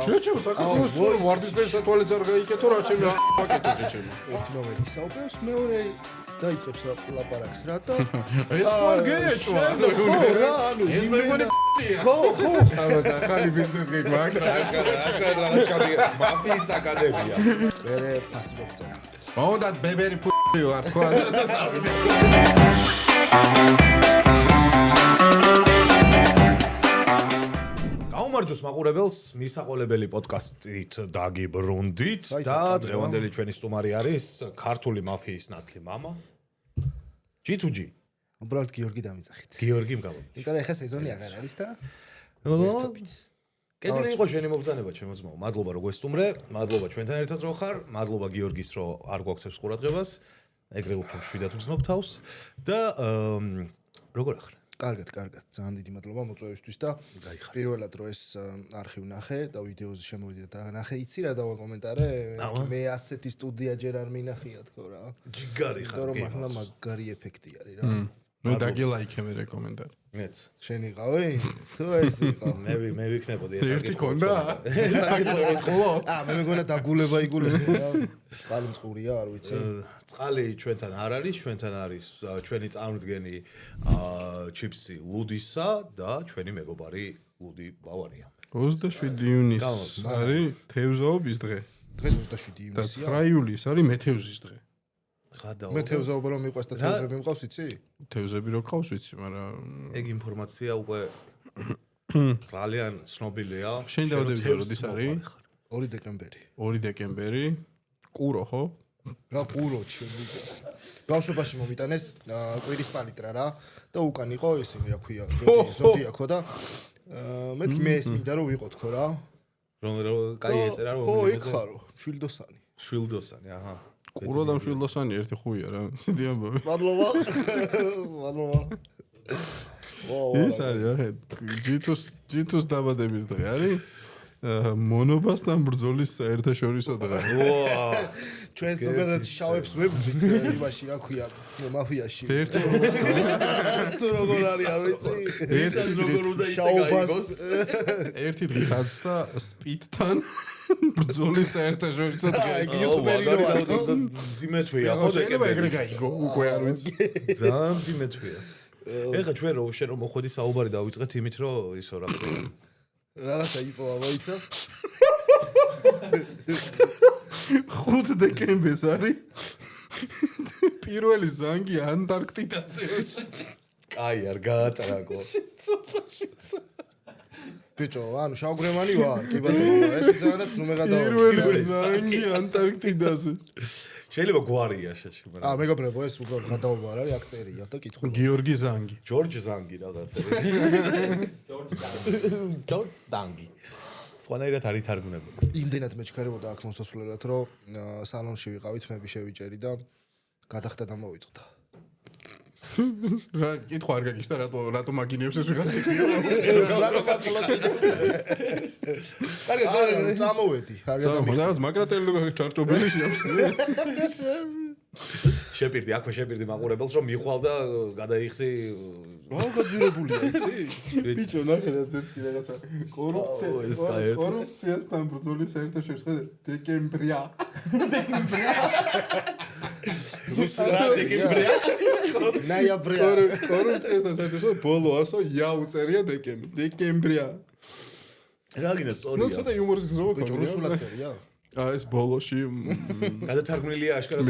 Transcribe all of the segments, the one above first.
შეჩემო საქართველოს ვარდისფერს სათვალეც არ გაიკეთო რა ჩემი აკეთო შეჩემო. ერთი მომენტი საუბრობს, მეორე დაიწყებს ლაპარაკს რა და ეს ხარ გეჭვა. ეს მე მგონი ხო. ამას ახალი ბიზნეს გეკმაკ რა მაფიის აკადემია. მე ფასი მოგწერა. მოდათ ბებერი ფ***ი ვარ თქვა და წავიდე. გაუმარჯოს მაყურებელს მისაყოლებელი პოდკასტით დაგიბრუნდით და დღევანდელი ჩვენი სტუმარი არის ქართული მაფიის ნათლი მამა G2G. უბრალოდ გიორგი დამიძახით. გიორგი მგალო. იმიტომ რომ ეხა სეზონი აღარ არის და კეთილი იყო შენი მობრძანება ჩემო ძმაო. მადლობა რომ გვესტუმრე, მადლობა ჩვენთან ერთად რო ხარ, მადლობა გიორგის რომ არ გვაქვს ყურადღებას. ეგრე უფრო მშვიდად ვგზნობ თავს და როგორ ახლა? კარგად, ძალიან დიდი მადლობა მოწვევისთვის და პირველად რო ეს არხივ ნახე და ვიდეოზე შემოვიდე და ნახე, იცი რა დავა კომენტარე, მე ასეთი სტუდია ჯერ არ მინახია თქო რა. ჯიგარი ხარ. იმიტომ რომ ახლა მაგარი ეფექტი არის რა. მე დაგილაიქე მე კომენტარი. მეც. შენ იყავი? თუ ეს იყო. მე ვიქნებოდი ეს ერთი კონდა? მე მეგონა დაგულება იგულეს რა. წყალი მწყურია, არ ვიცი. წყალი ჩვენთან არ არის, ჩვენთან არის ჩვენი წარმდგენი ჩიპსი ლუდისა და ჩვენი მეგობარი ლუდი ბავარია. 27 ივნისს არის თევზაობის დღე. დღეს 27 და ივნისია. 9 ივლისს არის მეთევზის დღე. მე თევზაობა რომ მიყვას და თევზები მყავს, იცი? თევზები რო ყავს ვიცი, მაგრამ ეგ ინფორმაცია უკვე ძალიან ცნობილია. შენ დავდებია როდის არის? 2 დეკემბერი. 2 დეკემბერი. ყურო ხო? რა ყურო ჩემი. ბავშვობაში მომიტანეს კვირის პალიტრა რა და უკან იყო ისინი რა ქვია, ზოდიაქო და მეთქი მე ეს მინდა რომ ვიყო თქო რა. რომ კაი ეწერა რომ ხო, იქ ხარო, შვილდოსანი. შვილდოსანი, აჰა. ყურო და მშვილდოსანი ერთი ხუია რა. დიდი ამბავი. მადლობა. ის არის ახლა G2-ს დაბადების დღე არის. მონობასთან ბრძოლის საერთაშორისო დღე. ჩვენ ზოგადად შავებს ვებძვით იმაში რა ქვია, მაფიაში. ერთი თუ როგორ არის არ ვიცი. ესაც როგორ უნდა ისე გაიგოს. ერთი დღე ხაცდა სპიდთან ბრძოლის საერთაშორისო დღე. ზიმეთვია ხო შეიძლება ეგრე გაიგო, უკვე არ ვიცი. ძალიან ზიმეთვია. ეხლა ჩვენ რომ მოხვედი საუბარი დავიწყეთ იმით რომ ისო რა ქვია. რაღაცა იპოვა მოიცა. 5 დეკემბერს არის პირველი ზანგი ანტარქტიდაზე. კაი არ გაატრაგო. ბიჭო, ანუ შავგრემანი ვარ, კი ბატონო, ეს ძალიანაც ნუ მეღადავა. პირველი ზანგი ანტარქტიდაზე. შეიძლება გვარია შეჩი, მაგრამ მეგობრებო, ეს უბრალოდ გადაობა არ არის, აქ წერია და კითხულობ. გიორგი ზანგი. ჯორჯ ზანგი რაღაცა. ჯორჯ ზანგი. სხვანაირად არ ითარგმნებოდა. იმდენად მეჩქარებოდა აქ მოსასვლელად, რომ სალონში ვიყავით, მე შევიჭერი და გადახდა და მოვიწყდა. რა კითხვა არ გაგიშთა რატო მაგინებს ეს ვიღაც იქნება? რატო გასულაკინებს? კარგი, წამოვედი. რაღაც მაგრატელი ჩარჭობილი შეამს. შეპირდი, აქვე შეპირდი მაყურებელს რომ მიხვალ და გადაიხდი. რა გაძირებულია, იცი? ბიჭო, ნახე რა ძერს კი რაღაცა კორუფციასთან ბრძოლის საერთაშორისო დღე დეკემბრია. დეკემბრია. ნაიაბრია. კორუფციასთან საერთაშორისო ბოლო ასო იაუწერია დეკემბრია. რა გინდა სწორია. ნუ ცოტა იუმორის გზნობა ბიჭო, რუსულად წერია? ეს ბოლოში გადათარგმნილია აშკარად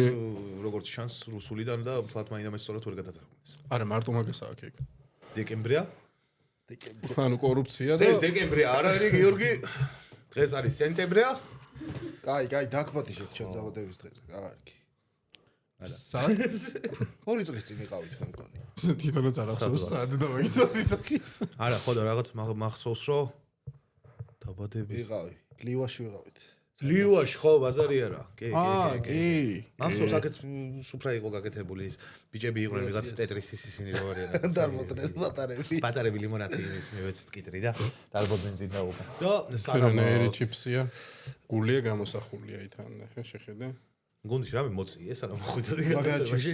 როგორც ჩანს რუსულიდან და თლათ მაინდა სწორად ვერ გადათარგმნეს. არა მარტო მაგას აქვს ეგ. დეკემბრია? ანუ კორუფცია და ეს დეკემბრია არ არის გიორგი. დღეს არის სენტემბრია? კაი, დაგბატი შეჩენ დაბადების დღეზე, კარგი. სად? 2 წლის წინ იყავით მე მგონი. თვითონაც არ ახსოვს სად დავაგიწოდეს. არა, ხო და რაღაც მახსოვს რომ დაბადების ვიყავი, ლივაში ვიყავით. ლივაში ხო ბაზარი არა. კი. მახსოვს აქეთ სუფრა იყო გაკეთებული ის ბიჭები იყვნენ ვიღაც ტეტრისის ისინი რო არიან. დარბოდნენ პატარები. პატარები ლიმონადი ის მივეცით კიტრი და დარბოდნენ წინ და უკვე. და სანამ ჩიპსია, გულია გამოსახულია ითან, შეხედე. გუნდში რამე მოწიე სანამ ხვიდოდი გადაცემაში.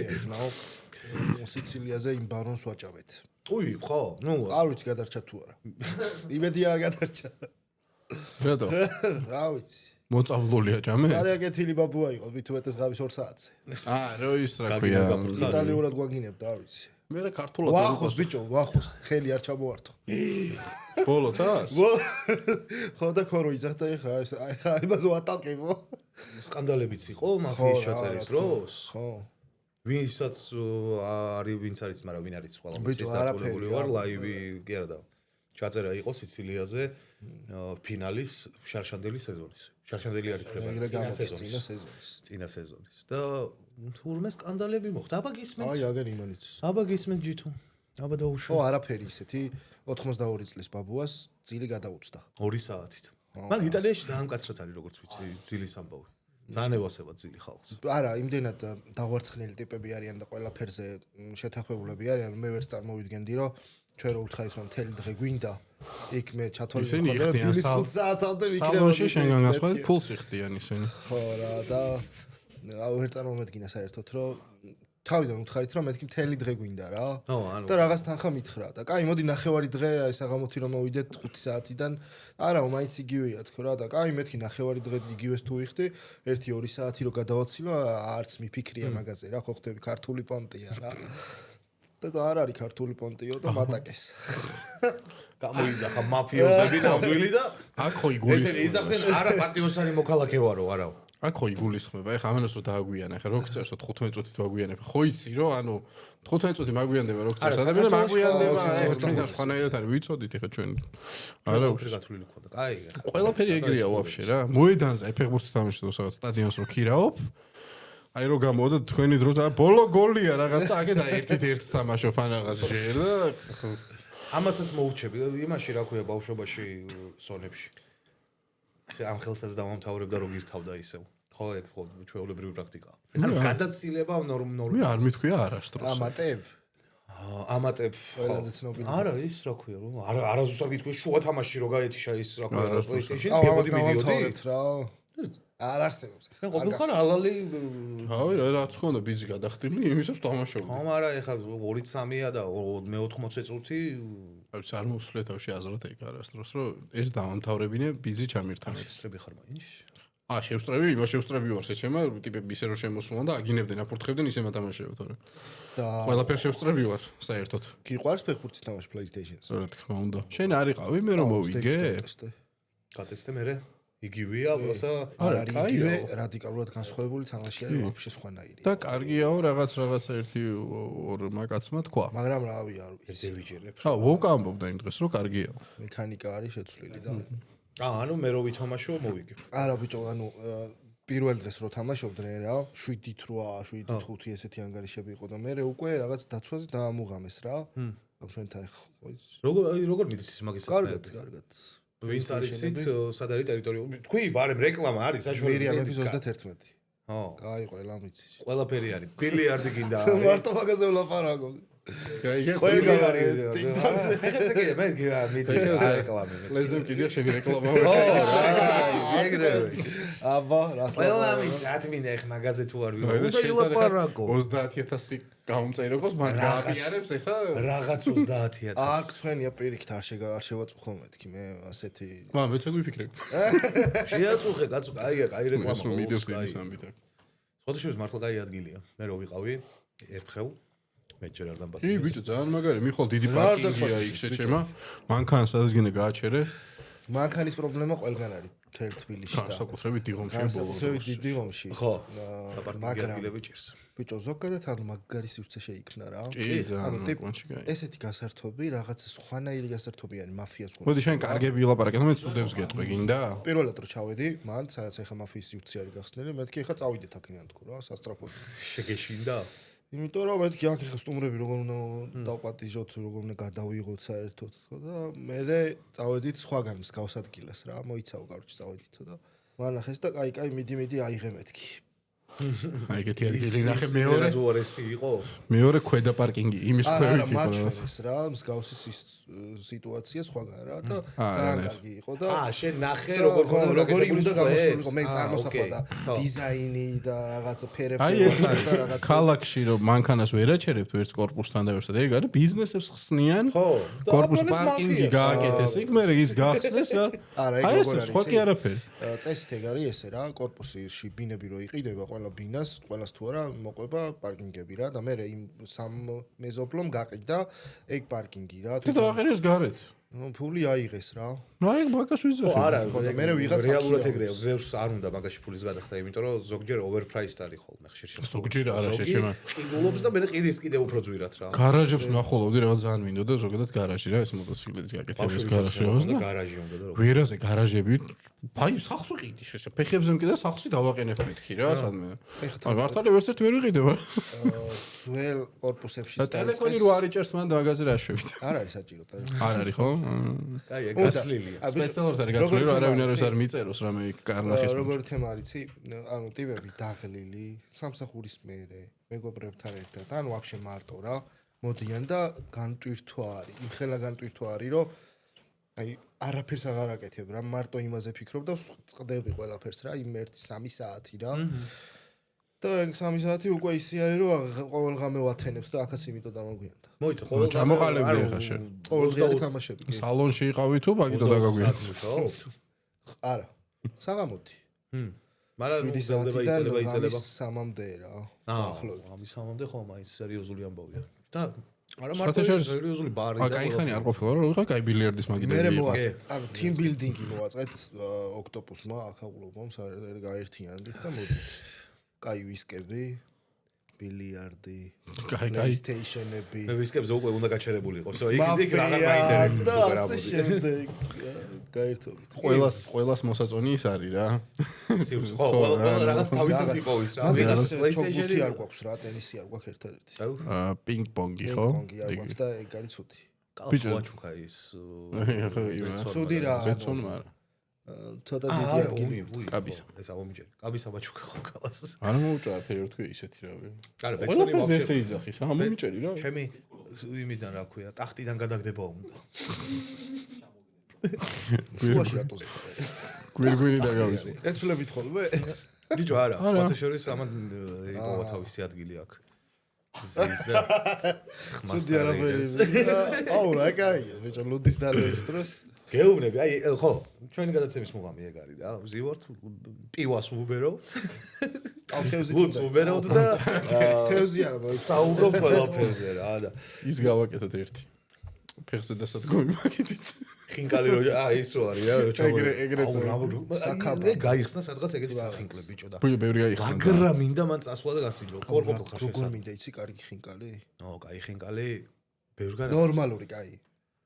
სიცილიაზე იმ ბარონს ვაჭავეთ. უი, ხო? ნუ არ ვიცი გადარჩა თუ არა. იმედი არ გადარჩა. რატო? რა ვიცი. მოწავლულია ჭამე? ძალიან კეთილი ბაბუა იყო, ვითუეტეს ღამის 2 საათზე. რო ის რა ქვია. იტალიურად გვაგინებდა, არ ვიცი. მე რა ქართულად ვახოს ბიჭო, ვახოს, ხელი არ ჩამოართო. ბოლოთას? ხო და ქორო იძახდა ეხა იმას ვატაკებო. სკანდალებიც იყო მაფიის ჩაწერის დროს. ხო. ვინცაც ვინც არის, მაგრამ ვინ არის ყველა ბიჭო, დაწოლებული არაფერი, ვარ ლაივი კი არა და ჩაწერა იყო სიცილიაზე ფინალის შარშანდელი სეზონის. შარშანდელი არის ხრება წინა სეზონის. და თურმე სკანდალები მოხდა. აბა გისმენთ. აი აგერ იმანიც. აბა გისმენთ ჯითო. აბა დაუშვი. ო არაფერი ისეთი 82 წლის ბაბუას ძილი გადაუწდა. 2 საათით. მაგ იტალიაში ძალიან მკაცრად არის როგორც ვიცი ძილის ამბავი. ძალიან ევასება ძილი ხალხს. არა, იმდენად დაგვარცხნილი ტიპები არიან და ყველაფერზე შეთანხმებულები არიან, მე ვერც წარმოვიდგენდი, რომ ჩვენ რო უთხარით რომ მთელი დღე გვინდა, იქ მე ჩათვალე ხდება დილის 5 საათამდე ვიქნებ. სალონში შენგან გასვლა ფულს იხდიან ისინი. ხო რა და ვერ წარმოვედგინა საერთოდ რომ თავიდან უთხარით რომ მეთქი მთელი დღე გვინდა რა. ხო, ანუ და რაღაც თანხა მითხრა და კაი მოდი ნახევარი დღე აი საღამოთი რომ მოვიდეთ 5 საათიდან არა მაინც იგივეა თქო რა და კაი მეთქი ნახევარი დღე იგივეს თუ ვიხდი 1-2 საათი რომ გადავაცილო არც მიფიქრია მაგაზე რა ხო ხდები ქართული პონტია რა და არ არის ქართული პონტიო და მატაკეს გამოიზახა მაფიოზები ნამდვილი და აქ ხო იგულისხმება. ესენი იზახდნენ არა პატიოსანი მოქალაქე ვარო არა აქ ხო იგულისხმება. ეხლა ამანას რო დააგვიანე, ხა რო გწერს 15 წუთით ვაგვიანებ. ხო იცი რომ ანუ 15 წუთი მაგვიანდება რო გწერს. ადამიანი მაგვიანდება. ჩვენ სხვანაირად არის ვიცოდით ეხლა ჩვენ. არა უფრო გათვლილი ქონდა. კაი. ყველაფერი ეგრეა ვაფშე რა. მოედანზე აი ფეხბურთს თამაშობ რაღაც სტადიონს რო ქირაობ. აი რო გამოვიდა თქვენი დრო და ბოლო გოლია რაღაც და აქეთ აი ერთ-ერთ თამაშობ ან რაღაც ჟერ და ამასაც მოუჩები იმაში რა ქვია ბავშვობაში სონებში. ამ ხელსაც დავამთავრებდა რომ გირთავდა ისევ. ხო, ეგ ხო ჩვეულებრივი პრაქტიკაა. ანუ გადაცილება ნორმალურად. მე არ მithქვია არასდროს. ამატებ ამატებ ყველაზე ცნობილი. არა ის რა ქვია რომ არასდროს არ გითქვი შუა თამაში რო გაეთიშა ის რა ქვია PlayStation პებოდი მიდიოდი. რა. არ არსებობს. მე ყოფილხარ ალალი ავი რაც ხონდა ბიძი გადახტილი იმისას თამაშობ. ხო, მაგრამ ეხლა 2-3-ია და მე-80 წუთი არის არ მოსვლე თავში აზრად ეგ არასდროს რომ ეს დავამთავრებინე ბიძი ჩამირთან. შესწრები ხარ მაინც? შევსწრები, იმას შევსწრები ვარ შეჩემა ტიპები ისე რომ შემოსულან და აგინებდნენ, აფურთხებდნენ ისე მათამაშეო თორე. და ყველაფერს შევსწრები ვარ საერთოდ. გიყვარს ფეხბურთის თამაში PlayStation-ს? რა თქმა უნდა. შენ არ იყავი მე რომ მოვიგე? გატესტე მე იგივეა, პროსა არ არის იგივე რადიკალურად განსხვავებული თამაში არის ვაფშე სხვანაირი. და კარგიაო რაღაცა ერთი ორმა კაცმა თქვა. მაგრამ რავი არ ვიცი. დევიჯერებ. ვოკა ამბობდა იმ დღეს რომ კარგიაო. მექანიკა არის შეცვლილი და ანუ მე რო ვითამაშო მოვიგე. არა ბიჭო, ანუ პირველ დღეს რო თამაშობდნენ რა, 7-8, 7-5 ესეთი ანგარიშები იყო და მე უკვე რაღაც დაცვაზე დაამუღამეს რა. ამ ჩვენთან ხო ის. როგორ მიდის ის მაგის კარგად, კარგად. ვინც არის იცით სად არის ტერიტორია? თქვი, ბარემ რეკლამა არის საშუალო. მერია მეფის 31. ხო. კაი, ყველა მიცის. ყველაფერი არის. ბილიარდი გინდა. მარტო მაგაზე ვლაპარაკობ. გაიგეთ? ყველა არის. ეხლა კი მე მიდი რეკლამა. ლეზემ კიდე შევი რეკლამა. ო, ეგრევე. აბა, რას ყველა მის ათმინდა ეხლა მაგაზე თუ არ ვიყო. უნდა ილაპარაკო. 30000 გაუმწეროკოს მან გააყიარებს ეხლა რაღაც 30000. აქ ცხენია პირიქით არ შევაწუხო მეთქი მე ასეთი. მეც ეგ ვიფიქრებ. შეაწუხე კაცო, კაია, კაი რეკლამა. ეს რომ მიდევს დილის ამბით აქ. სხვადასხვა მართლა კაი ადგილია. მე რო ვიყავი ერთხელ მე ჯერ არ დამბატი. კი ბიჭო ძალიან მაგარი მიხვალ დიდი პარკინგია იქ შეჩემა მანქანას სადაც გინდა გააჩერე მანქანის პრობლემა ყველგან არის თელ თბილისში და განსაკუთრებით დიღომში განსაკუთრებით დიღომში ხო საპარტნიორი ადგილები ჭირს. ბიჭო ზოგადად ანუ მაგარი სივრცე შეიქმნა რა. კი ძალიან კონჩი გაი. ესეთი გასართობი რაღაც სხვანაირი გასართობი არის მაფიას გქონდა. მოდი შენ კარგები ილაპარაკე მე წუდებს გეტყვი გინდა? პირველად რო ჩავედი მან სადაც ახლა მაფიის სივრცე არის გახსნილი მეთქი ახლა წავიდეთ აქედან თქო რა სასტრაფოდ. შეგეშინდა? იმიტომ რომ მეთქი აქ ახლა სტუმრები როგორ უნდა დავპატიჟოთ როგორ უნდა გადავიღოთ საერთოდ თქო და მე წავედით სხვაგან მსგავს ადგილას რა მოიცავ კარჩი წავედითო და მან ახეს და კაი მიდი აიღე მეთქი. აი ეგეთი ადგილი ნახე უარესი იყო. მეორე ქვედა პარკინგი იმის ქვევით იყო. მაჩვენეს რა, მსგავსი სიტუაცია სხვაგან რა და ძალიან კარგი იყო და შენ ნახე როგორი უნდა გამოსულიყო მე წარმოსახვა და დიზაინი და რაღაც ფერები აი ეს არის ქალაქში რომ მანქანას ვერ აჩერებთ ვერც კორპუსთან და ვერსად ეგ არის ბიზნესებს ხსნიან კორპუს პარკინგი გააკეთეს იქ მე ის გახსნეს რა აი ეს სხვა კი არაფერი წესით ეგ არის ესე რა კორპუსში ბინები რო იყიდება ყველა ბინას ყველას თუ არა მოყვება პარკინგები რა და მე იმ სამ მეზობლომ გაყიდა ეგ პარკინგი რა თუ დააყენეს გარეთ ნუ ფული აიღეს რა ნუ აი მაგას ვიძახე არა მე ვიღაც რეალურად ეგრეა ბევრს არ უნდა მაგაში ფულის გადახდა იმიტომ რომ ზოგჯერ overpriced არის ხოლმე ხშირ ზოგჯერ არა შეჩემა ყიდულობს და მე ყიდის კიდე უფრო ძვირად რა გარაჟებს ნახულობდი რაღაც ძალიან მინდოდა ზოგადად გარაჟი რა ეს მოტოციკლის გაკეთების გარაჟი და გარაჟი უნდა და რა ვერაზე გარაჟები აი სახს ვიყიდი შესა ფეხებზე მკიდა სახში დავაყენებ მეთქი რა სადმე აი მართალი ვერც ერთ ვერ ვიყიდება ძველ კორპუსებში და ტელეფონი რო არიჭერს მან მაგაზე რა შვებით არ არის საჭირო არ არის ხო აი ეგ გასლილია სპეციალურად არის გაწყვილი რომ არავინ არ მიწეროს რამე კარნახის როგორი თემა არიცი ანუ ტიპები დაღლილი სამსახურის მერე მეგობრებთან ერთად ანუ ვაფშე მარტო რა მოდიან და განტვირთვა არის იმხელა განტვირთვა არის რომ აი არაფერს აღარ აკეთებ რა მარტო იმაზე ფიქრობ და წყდები ყველაფერს რა იმ 1-3 საათი რა და 3 საათი უკვე ისე არის რომ ყოველღამე ვათენებს და აქაც იმიტომ დამაგვიანდა მოიცა ყოველდღე ჩამოყალიბდი ახლა შენ ყოველდღე თამაშები სალონში იყავი თუ მაგითო დაგაგვიანდა არა საღამოთი მაგრამ იწელება 3-მდე რა ახლო ამის 3-მდე ხო მაინც სერიოზული ამბავია და არა მარტო სერიოზული ბარი და კაიხანი არ ყოფილა რომ ვიღა კაი ბილიარდის მაგიდები მე მოვაწყეთ ანუ team building-ი მოვაწყეთ ოქტოპუსმა ახალგლობამ გაერთიანდით და მოდით კაი ვისკები ბილიარდი PlayStation-ები მე ვისკებზე უკვე უნდა გაჩერებული იყოს იქ რაღაც მაინტერესებს და ასე შემდეგ გაერთობით ყველას მოსაწონი ის არის რა სიუს ხო რაღაც თავისას იყოვის რა ვიღაც PlayStation-ი არ გვაქვს რა ტენისი არ გვაქვს ერთადერთი პინგ-პონგი ხო პინგ-პონგი არ გვაქვს და ეგ არის ცუდი ბიჭო ვაჩუქა ის ცუდი რა ზეცონ მაგრამ ცოტა დიდი ადგილი კაბისა ეს ამომიჯერე კაბისა ვაჩუქა ხო კალას არ მოუჭრა ფეროთქვი ისეთი რავი არა ბეცონი ვაფშე ესე იძახის რა მომიჭერი რა ჩემი იმიდან რა ქვია ტახტიდან გადაგდება უნდა შუაში რატოზე გვირგვინი დაგავისე ეცვლებით ხოლმე ბიჭო არა სხვათა შორის ამან იპოვა თავისი ადგილი აქ ზის და ცუდი არაფერი აუ რა კაია ბიჭო ლუდის დალევის დროს გეუბნები აი ხო ჩვენი გადაცემის მუღამი ეგ არის რა ვზივართ პივას ვუბერავთ ლუდს ვუბერავთ და თევზი არა საუბრობ ყველაფერზე რა და ის გავაკეთოთ ერთი ფეხზე დასადგომი მაგიდით ხინკალი რო ის რო არის რა ეგრეც საკაბა გაიხსნა სადღაც ეგეთი სახინკლე ბიჭო და ბევრი აიხსნა მაგრამ მინდა მან წასვლა და გასინჯო კორპორ ხარ როგორ მინდა იცი კარგი ხინკალი კაი ხინკალი ბევრგან ნორმალური კაი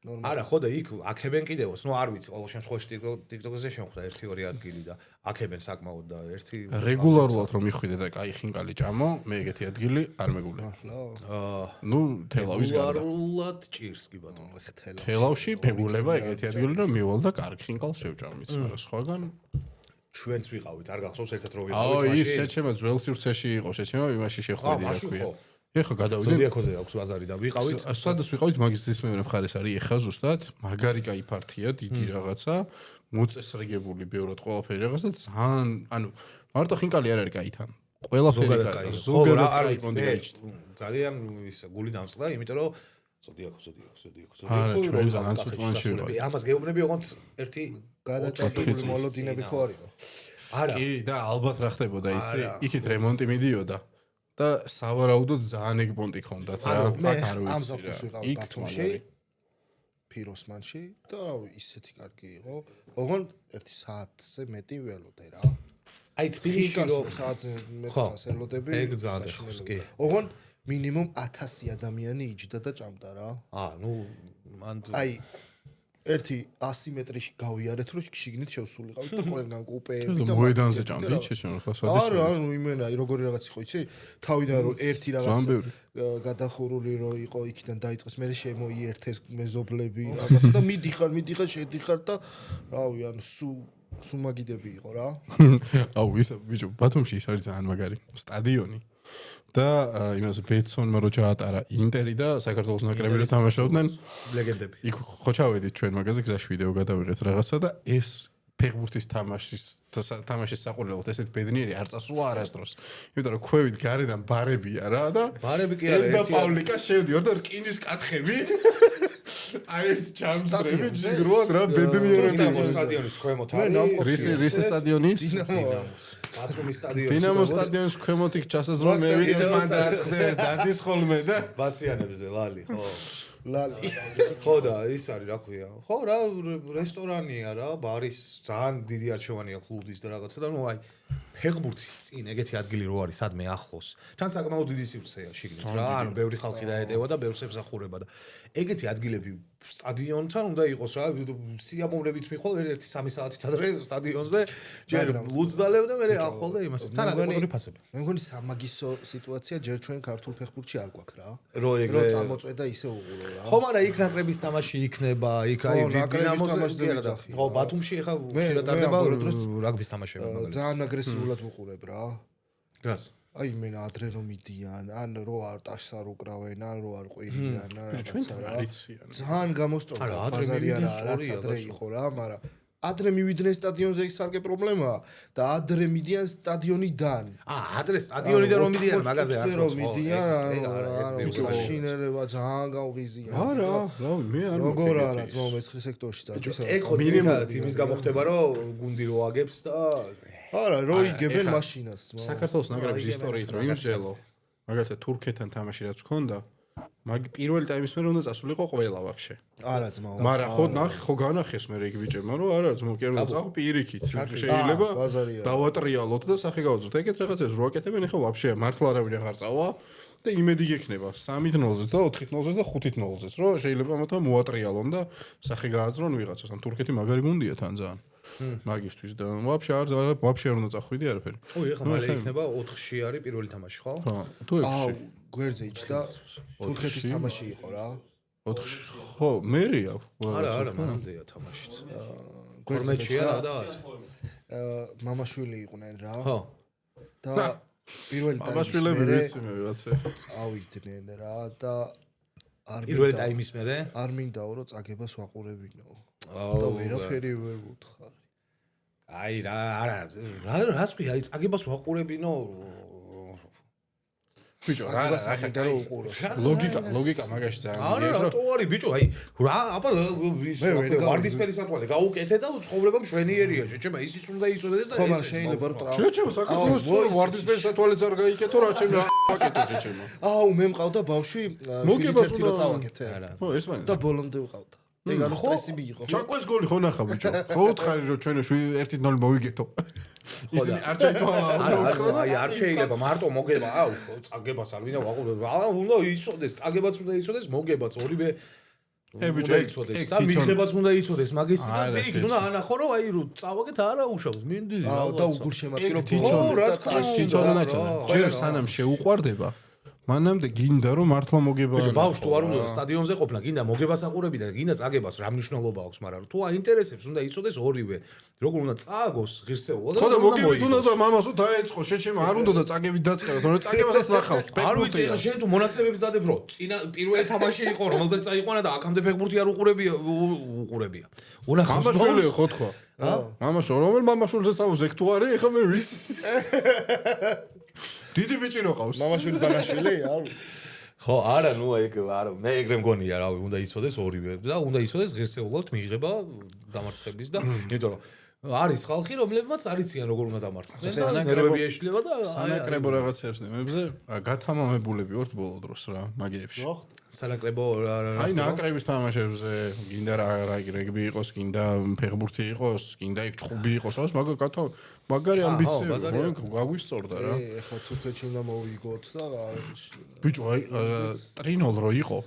არა ხო და იქ აქებენ კიდევოს ნუ არ ვიცი ყოველ შემთხვევაში TikTok-ზე შემხვდა 1-2 ადგილი და აქებენ საკმაოდ და ერთი რეგულარულად რომ მიხვიდე და კაი ხინკალი ჭამო მე ეგეთი ადგილი არ მეგულე ნუ თელავის გარდა რეგულარულად ჭირს კი ბატონო თელავში მეგულება ეგეთი ადგილი რომ მივალ და კარგი ხინკალს შევჭამიც მაგრამ სხვაგან ჩვენც ვიყავით არ გახსოვს ერთად რო ვიყავით მაშინ ის შეჩემა ძველ სივრცეში იყო შეჩემა იმაში შეხვედი რა ქვია ეხა გადავიდე ზოდიაქოზე აქვს ბაზარი და ვიყავით სადაც ვიყავით მაგის ძის მეორე მხარეს არის ეხა ზუსტად მაგარი კაი პარტია დიდი რაღაცა მოწესრიგებული ბევრად ყველაფერი რაღაცა ძალიან ანუ მარტო ხინკალი არ არის კაი თან ყველაფერი კაი ზოგადად კაი პონდი გაიჭდა ძალიან ის გული დამწყდა იმიტომ რომ ზოდიაქო არა ჩვენ ძალიან ცუდმანში ვიყავით ამას გეუბნები ოღონდ ერთი გადაჭრილი მოლოდინები ხო არისო არა კი და ალბათ რა ხდებოდა ისი იქით რემონტი მიდიოდა და სავარაუდოდ ძალიან ეგ პონტი ქონდათ რა აქ არ ვიცი ამ ზაფხულს ვიყავ ბათუმში ფიროსმანში და ისეთი კარგი იყო ოღონდ 1 საათზე მეტი ველოდე რა აი თბილისში რო საათზე მეტი ველოდები ეგ ძალიან ხოს კი ოღონდ მინიმუმ 1000 ადამიანი იჯდა და ჭამდა რა ნუ მან აი 100 მეტრში გავიარეთ რომ შიგნით შევსულიყავით და ყველგან კუპეები და მოედანზე ჭამდი შეშენ რა სადის არა ანუ იმენა როგორი რაღაც იყო იცი თავიდან რომ ერთი რაღაც გადახურული რო იყო იქიდან დაიწყეს მე შემოიერთეს მეზობლები რაღაცა და მიდიხარ შედიხარ და რავი ანუ სუ სუმაგიდები იყო რა. აუ ის ბიჭო ბათუმში ის არის ძალიან მაგარი სტადიონი და იმას ბეტსონმა რო ჩაატარა ინტერი და საქართველოს ნაკრები რო თამაშობდნენ ლეგენდები. იქ ხო ჩავედით ჩვენ მაგაზე გზაში ვიდეო გადავიღეთ რაღაცა და ეს ფეხბურთის თამაშის საყურებლად ესეთ ბედნიერი არ წასულა არასდროს. იმიტომ რომ ქვევით გარედან ბარებია რა და ბარები კი ეს არა. და პავლიკა შევდიორ და რკინის კათხებით აი ეს ჩამსტრები ჯიგროად რა ბედნიერები. დინამოს სტადიონის ქვემოთ არის. რის სტადიონის? დინამოს. ბათუმის სტადიონის. დინამოს სტადიონის ქვემოთ იქ ჩასაზრო მე ვიცი მან დაწყდეს დადის ხოლმე და ბასიანებზე ლალი, ხო. ლალი. ხო და ის არის რა ქვია. ხო რა რესტორანია რა, ბარის ძალიან დიდი არჩევანია კლუბის და რაღაცა და ნუ აი ფეხბურთის წინ ეგეთი ადგილი რო არის სადმე ახლოს. თან საკმაოდ დიდი სივრცეა შიგნით რა, ანუ ბევრი ხალხი დაეტევა და ბევრს ემსახურება და ეგეთი ადგილები სტადიონთან უნდა იყოს რა, სიამოვნებით მიხვალ ერთ-ერთი 3 საათით ადრე სტადიონზე, ჯერ ლუცდალებ და მე ახვალ და იმას. თან ადეკვატური ფასები. მე მგონი სამაგისო სიტუაცია ჯერ ჩვენ ქართულ ფეხბურთში არ გვაქვს რა. რო ეგრე წამოწვედა ისე უყურო რა. ხო, მაგრამ იქ ნაკრების თამაში იქნება, იქ აი დინამოზე და ხო, ბათუმში ახლა ხშირად ტარდება რაგბის თამაშები მაგალითად. ძალიან აგრესიულად ვუყურებ რა. გას. აი მე ადრე რომ მიდიან, ან რო არ ტაშს არ უკრავენ, ან რო არ ყვირიან, ან რაღაცა რა. ძალიან გამოსწორდა ბაზარი რაც ადრე იყო რა, მაგრამ ადრე მივიდნენ სტადიონზე იქ სარგე პრობლემაა და ადრე მიდიან სტადიონიდან. ადრე სტადიონიდან რომ მიდიან მაგაზე არ რომ მიდიან, ანუ მაშინერება ძალიან გავღიზიან. არა, რავი, მე არ როგორ არა, ძმაო მე-9 სექტორში წადის. ეგ ხო მინიმუმად იმის გამო ხდება რომ გუნდი რო აგებს და არა, რო იგებენ მაშინას, ძმაო. საქართველოს ნაკრების ისტორიით რომ იმსჯელო. მაგალითად თურქეთთან თამაში რაც ჰქონდა, მაგ პირველი ტაიმის მერე უნდა წასულიყო ყველა ვაფშე. არა ძმაო. მაგრამ ხო ნახე, ხო განახეს მე ეგ ბიჭებმა რომ არა ძმაო, კი არ უნდა წახვი პირიქით. შეიძლება დავატრიალოთ და სახე გავაძროთ. ეგეთ რაღაცებს რო აკეთებენ, ეხლა ვაფშე მართლა არავინ აღარ წავა და იმედი გექნება 3-0-ზე და 4-0-ზე და 5-0-ზე, რომ შეიძლება ამათმა მოატრიალონ და სახე გააძრონ ვიღაცას. ან თურქეთი მაგარი გუნდია თან ძალიან. მაგისტვის და ვაფშე არ უნდა წახვიდი არაფერი. ой, ეხლა მალე იქნება 4-ში არის პირველი თამაში, ხო? ხო, თუ 6-ში. გვერდზე იჯდა თურქეთის თამაში იყო რა. 4-ში. ხო, მერია. არა, მანამდეა თამაშიც. გვერდზეა და მამაშვილი იყვნენ რა. ხო. და პირველი ტაიმის მამაშვილები ვიცი მე ვიღაცა. წავიდნენ რა და პირველი ტაიმის მერე არ მინდაო რომ წაგებას ვაყურებინო. და ვერაფერი ვერ ვუთხარ. აი რა, არა, რას ვი, აი წაგებას ვაყურებინო. ბიჭო, რა ხარ უყუროს. ლოგიკა მაგაში ძალიან არა, რატო არის ბიჭო, აი რა, აბა ვარდისფერი სათვალე გაუკეთე და ცხოვრება მშვენიერია, შეჩება ისიც უნდა იცოდეს და ეს შეიძლება რომ ტრავა. შეჩება საქართველოს ვარდისფერი სათვალეც არ გაიკეთო რა ჩემ რა აკეთო შეჩება. აუ მე მყავდა ბავშვი, მოგებას უნდა წავაკეთე. ხო, ესპანეთში. და ბოლომდე ვყავდა. ეგ ანუ სტრესი მიიღო. ჩაკვეს გოლი ხო ნახა ბიჭო. ხო უთხარი რომ ჩვენ 1-0 მოვიგეთო. ისინი არ ჩაითვალა აი არ შეიძლება მარტო მოგება აუ წაგებას არ ვინდა ვაყურებ აა უნდა იცოდეს წაგებაც უნდა იცოდეს მოგებაც ორივე უნდა იცოდეს და მიღებაც უნდა იცოდეს მაგის და პირიქით უნდა ანახო რომ აი რო წავაგეთ არა უშავს მინდი და უგულ შემატკირო რა თქმა უნდა ჯერ სანამ შეუყვარდება მანამდე გინდა რომ მართლა მოგება ბიჭო ბავშვ თუ არ უნდა სტადიონზე ყოფნა გინდა მოგებას აყურები და გინდა წაგებას რა მნიშვნელობა აქვს მაგრამ თუ აინტერესებს უნდა იცოდეს ორივე როგორ უნდა წააგოს ღირსეულად და მოგებით უნდა და მამასო დაეწყო შეჩემა არ უნდა და წაგებით დაწყება თორე წაგებასაც ნახავს არ ვიცი ეხლა შენ თუ მონაცემებს დადებ რო წინა პირველი თამაში იყო რომელზეც წაიყვანა და აქამდე ფეხბურთი არ უყურებია უნახავს მამაშვილი ხო თქვა მამაშო რომელ მამაშვილზეც ავუზ ეგ თუ არის ეხლა მე ვის დიდი ბიჭი რო ყავს მამაშვილი ბანაშვილი არ ხო არა ნუ ეგ არა მე ეგრე მგონია რავი უნდა იცოდეს ორივე და უნდა იცოდეს ღირსეულად მიიღება დამარცხების და იმიტომ რომ არის ხალხი რომლებმაც არიციან როგორ უნდა დამარცხდეს და ნერვები ეშლება და სანაკრებო რაღაცებს ნემებზე გათამამებულები ვართ ბოლო დროს რა მაგეებში სანაკრებო აი ნაკრების თამაშებზე გინდა რა რეგბი იყოს გინდა ფეხბურთი იყოს გინდა იქ ჭხუბი იყოს ას მაგარი ამბიციები გაგვისწორდა რა ეხლა თურქეთში უნდა მოვიგოთ და ბიჭო აი 3-0 რო იყო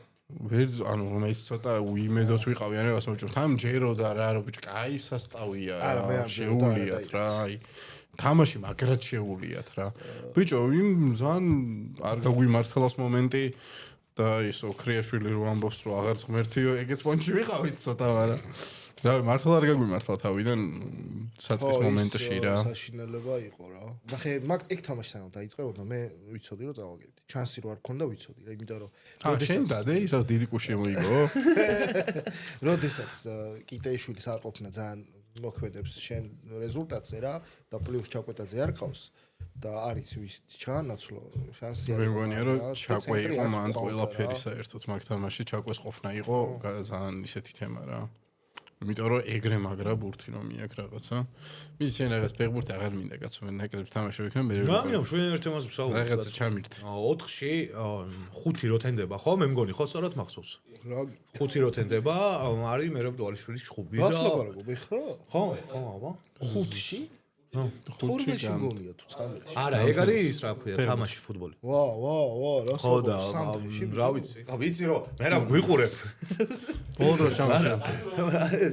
ვერ ანუ მე ცოტა უიმედოთ ვიყავი ან რაღაც მოჭრ თან ჯეროდა რა რო ბიჭო კაი სასტავია შეუულიათ რა აი თამაში მაგრად შეუულიათ რა ბიჭო იმ ზან არ გაგვიმართლას მომენტი და ისო ქრიაშვილი რო ამბობს რომ აღარც ღმერთიო ეგეთ პონჩი ვიყავით ცოტა მაგრამ რა მართლა არ გაგვიმართლა თავიდან საწყის მომენტში რა. საშინელება იყო რა. და ხე მაგ ეგ თამაშთან დაიწყებოდა მე ვიცოდი რომ წავაგებდი. ჩანსი რო არ მქონდა ვიცოდი რა, იმიტომ რომ შენ დადე ისე დიდი კუში მოიგო. როდესაც კიტეიშვილის არ ყოფნა ძალიან მოქმედებს შენ რეზულტატზე რა და პლუს ჩაკვეტაძე არ ყავს და არის ვის ჩაანაცვლო შანსი მე მგონია რომ ჩაკვე იყო მან ყველაფერი საერთოდ მაგ თამაში ჩაკვეს ყოფნა იყო ძალიან ისეთი თემა რა. იმიტომ რომ ეგრე მაგრა ბურთი რომ მიაქ რაღაცა. მის შენ რაღაც ფეხბურთი აღარ მინდა კაცო მე ნაკრებს თამაშობ იქნება მე რა მე შვენ ერთ თემას ვსაუბრობ. რაღაცა ჩამირთე. 4-ში 5 რო თენდება ხო მე მგონი ხო სწორად მახსოვს. რა 5 რო თენდება არის მერაბ დვალიშვილის ჩხუბი და გასლაპარაკობ ხო? ხო აბა 5-ში 5-ში მგონია თუ 13-ში. არა ეგ არის რა ქვია თამაში ფუტბოლი. ვა რა ხო და რა ვიცი ვიცი რომ მერაბ გვიყურებ. ბოლო შამშა.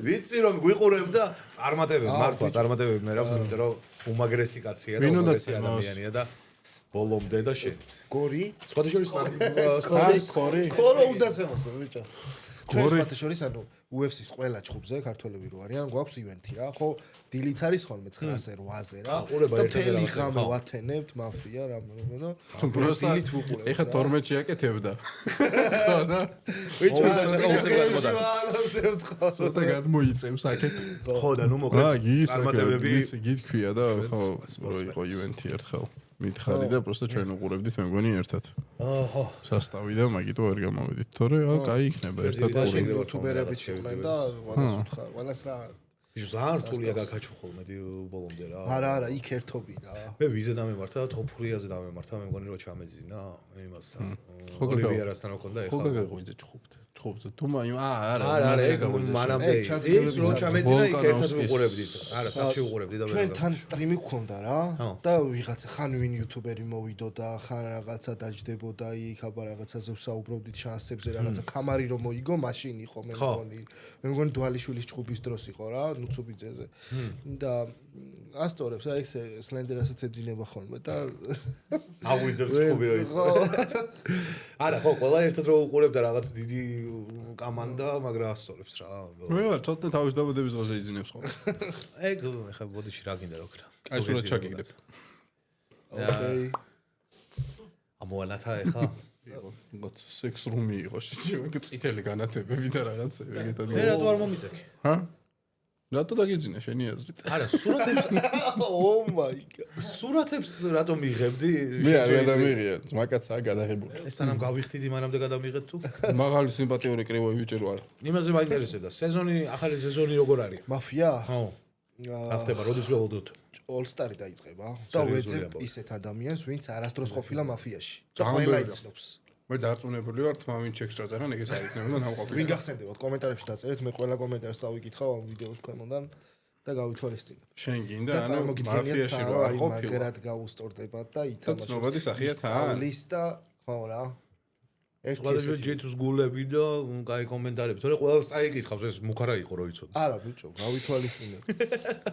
ვიცი რომ გვიყურებ და წარმატებები მართლა წარმატებები მერაბს იმიტომ რომ უმაგრესი კაცია და უმაგრესი ადამიანია და ბოლომდე და შენც. გორი? სხვათა შორის კორი უნდა წემოსო ბიჭო. სხვათა შორის ანუ UFC-ს ყველა ჩხუბზე ქართველები რო არიან, გვაქვს ივენთი რა, ხო? დილით არის ხოლმე 900-ზე 8-ზე რა. და მთელი ღამე ვათენებთ მაფია რამე და დილით ვუყურებ. ეხა 12-ში აკეთებდა. ხო და ბიჭო ცოტა გადმოიწევს აქეთ. ხო და ნუ მოკლედ წარმატებები გითქვია და ხო იყო ივენთი ერთხელ. მითხარი და პროსტა ჩვენ უყურებდით მე მგონი ერთად. ხო. სასტავი და მაგიტო არ გამოვედით, თორე კაი იქნება ერთად ყურები. YouTuber-ები ჩიყვნენ და ყველას უთხარ, ყველას რა. ბიჭო ძალიან რთულია გაკაჩო ხოლმე ბოლომდე რა. არა, იქ ერთობი რა. მე ვიზე დამემართა და top 3-აზე დამემართა, მე მგონი რომ ჩამეძინა იმასთან. ოლივიერასთან მქონდა ეხლა. ხო გაგაღვიძე ჩხუბთ. ჩხუბთ. თუ არა, არა, ეგ მანამდე ის რო ჩამეძინა იქ ერთად ვუყურებდით. არა, სახში ვუყურებდით და ჩვენ თან სტრიმი გქონდა რა და ვიღაცა ხან ვინ იუთუბერი მოვიდო და ხან რაღაცა დაждდებოდა იქ აბა რაღაცაზე ვსაუბრობდით შანსებზე რაღაცა კამარი რომ მოიგო მაშინ იყო მე მგონი დვალიშვილის ჩხუბის დროს იყო რა ნუცუბიძეზე და ასტორებს აი ეს სლენდერასაც ეძინება ხოლმე და აღვიძებს ჩხუბი რო იყო არა ხო ყველა ერთად რო უყურებდა რაღაც დიდი კამანდა მაგრამ ასტორებს რა მე ვარ ცოტა თავის დაბადების დღეზე იძინებს ხოლმე ეგ ხა ბოდიში რა გინდა რა ვქნა კაი სულად ჩაგიგდეთ ოკეი ამოანათა ეხა იყო სექს რუმი იყო შეიძლება წითელი განათებები და რაღაცები ეგეთად მე რატო არ მომიზექი ჰა რატო დაგიძინა შენი აზრით არა სურათებს ო მაი გად სურათებს რატო მიიღებდი მე არ გადამიღია ძმაკაცაა გადაღებული ეს თანამ გავიხდიდი მანამდე გადამიღეთ თუ მაღალი სიმპათიური კრივი ბიჭერო არა იმაზე მაინტერესებდა სეზონი ახალი სეზონი როგორ არის მაფია ხო რა ხდება როდის ველოდოთ All-Star-ი დაიწყება და ვეძებ ისეთ ადამიანს ვინც არასდროს ყოფილა მაფიაში და ყველა იცნობს მე დარწმუნებული ვარ თმა ვინ ჩეკს დაწერან ეგეც არ იქნება ნამყოფი ვინ გახსენდებათ კომენტარებში დაწერეთ მე ყველა კომენტარს წავიკითხავ ამ ვიდეოს ქვემოდან და გავითვალისწინებ შენ გინდა ანუ მაფიაში რო არ ყოფილა მაგრად გაუსტორდებათ და ითამაშოთ ცნობადი სახია თან ლისტა ხო რა ყველა ჯეთუს გულები და კაი კომენტარები თორე ყველა წაიკითხავს ეს მუქარა იყო რო იცოდი არა ბიჭო გავითვალისწინებ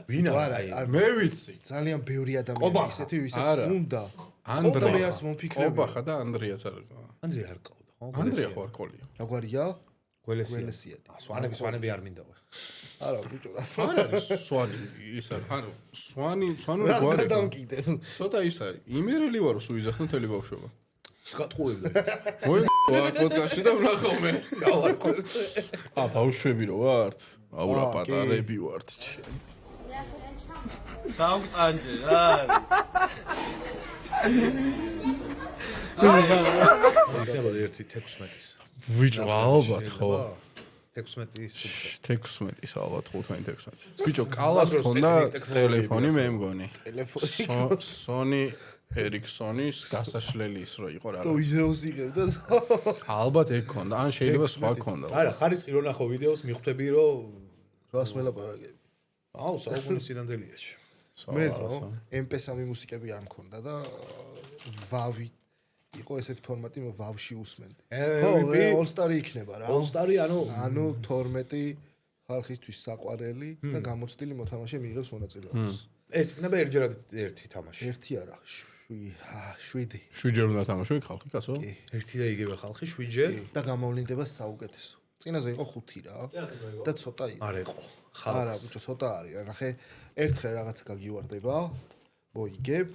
ვინ არა მე ვიცი ძალიან ბევრი ადამიანი ისეთი ვისაც უნდა ანდრეას მომფიქრები ობახა და ანდრეას არ ანდრე არ ყავდა ხო ანდრეა ხო არ ყოლია რაგვარია გველესიანი სვანები არ მინდა არა ბიჭო რა სვანი ის არის ანუ სვანური გვარი გადამკიდე ცოტა ის არის იმერელი ვარო სუიზახნ მთელი ბავშვობა გატყუებდა მოი პოდკასტში და ვნახავ მე გავარკვევთ ბავშვები რო ვართ აურა პატარები ვართ დავტანჯე რა იქნება 1.16-ის ვიჭო ალბათ ხო 16-ის 16-ის ალბათ 15-16 ბიჭო კალას ხონდა ტელეფონი მე მგონი Sony Ericsson-ის გასაშლელის რო იყო რაღაც. და ვიდეოს იღებდა. ალბათ ეგ ქონდა, ან შეიძლება სხვა ქონდა. არა, ხარისხი რო ნახო ვიდეოს მიხვდები რომ რას მელაპარაკები. აუ, საუკუნის სინამდვილეში. მეც MP3 მუსიკები არ მქონდა და ვავი იყო ესეთი ფორმატი, რომ ვავში უსმენდი. ხო, All-Star-ი იქნება რა. All-Star-ი ანუ 12 ხალხისთვის საყვარელი და გამოცდილი მოთამაშე მიიღებს მონაწილეობას. ეს იქნება ერთჯერად ერთი თამაში. ერთი არა, 7. 7 ჯერ უნდა თამაშო იქ ხალხი, კაცო? ერთი და იგივე ხალხი 7 ჯერ და გამოვლინდება საუკეთესო. წინაზე იყო 5 რა. და ცოტა იყო. არ იყო. არა, ბიჭო, ცოტა არის. ნახე, ერთხელ რაღაცა გაგივარდება, მოიგებ,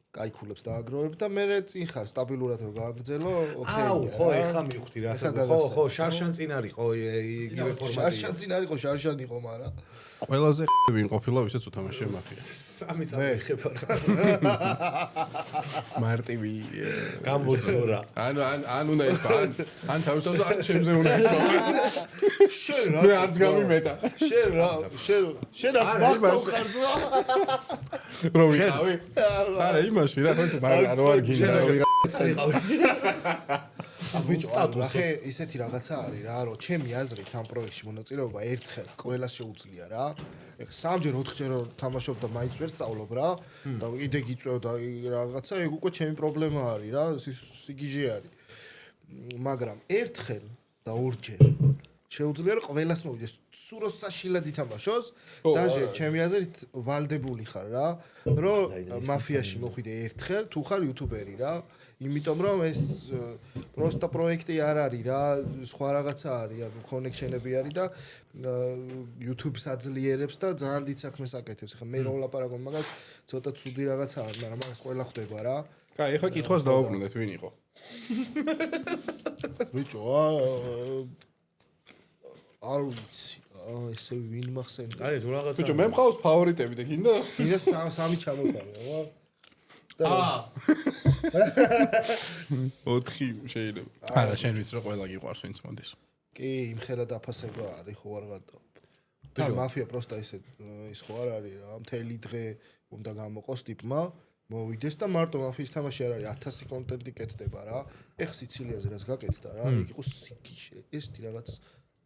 კაიქულებს დააგროვებ და მე წინ ხარ სტაბილურად რომ გააგრძელო, ოკეი. აუ, ხო, ეხა მივხვდი რა. ხო, შარშან წინ არისო, იგივე ფორმატი. შარშან წინ არისო, შარშან იყო, მაგრამ ყველაზე ვინ ყოფილა, ვისაც უთამაშე მაფია. 3 წამი ხება. მარტივი გამოდორა. ან უნდა ის ან თავისთავად ან ჩემზე უნდა შენ რა მე არც გამიმეტა შენ არც მახსოვს ხარზო რო ვიყავი არა იმაში რა ხო არ ვარ გინდა რო ვიღავი ბიჭო ახე ისეთი რაღაცა არის რა რომ ჩემი აზრით ამ პროექტში მონაწილეობა ერთხელ ყველას შეუძლია რა ეხლა 3-ჯერ 4-ჯერ თამაშობ და მაინც ვერ სწავლობ რა და იდე გიწევდა რაღაცა ეგ უკვე ჩემი პრობლემა არის რა სიგიჟე არის მაგრამ ერთხელ და 2-ჯერ შეუძლია რომ ყველას მოვიდეს სუროს საშილად ითამაშოს დაჟე ჩემი აზრით ვალდებული ხარ რა რომ მაფიაში მოხვიდე ერთხელ თუ ხარ იუთუბერი რა იმიტომ რომ ეს პროსტა პროექტი არ არის რა სხვა რაღაცა არის ანუ კონექშენები არის და YouTube-ს აძლიერებს და ძალიან დიდ საქმეს აკეთებს ხა მე რო ვლაპარაკობ მაგას ცოტა ცუდი რაღაცა არის მაგრამ მაგას ყველა ხდება რა კაი ეხლა კითხვას დავუბრუნდეთ ვინ იყო ბიჭო არ ვიცი ესე ვინ მახსენდა აი თუ რაღაცა ბიჭო მე მყავს ფავორიტები და გინდა ის სამი ჩამოყარა რა 4 შეიძლება არა შენ ვიცი რომ ყველა გიყვარს ვინც მოდის კი იმხელა დაფასება არის ხო არ გადაობ და მაფია პროსტა ისე ის ხო არ არის რა მთელი დღე უნდა გამოყოს ტიპმა მოვიდეს და მარტო მაფიის თამაში არ არის 1000 კონტენტი კეთდება რა ეხ სიცილიაზე რას გაკეთდა რა იქ იყო სიგიჟე ეს რაღაც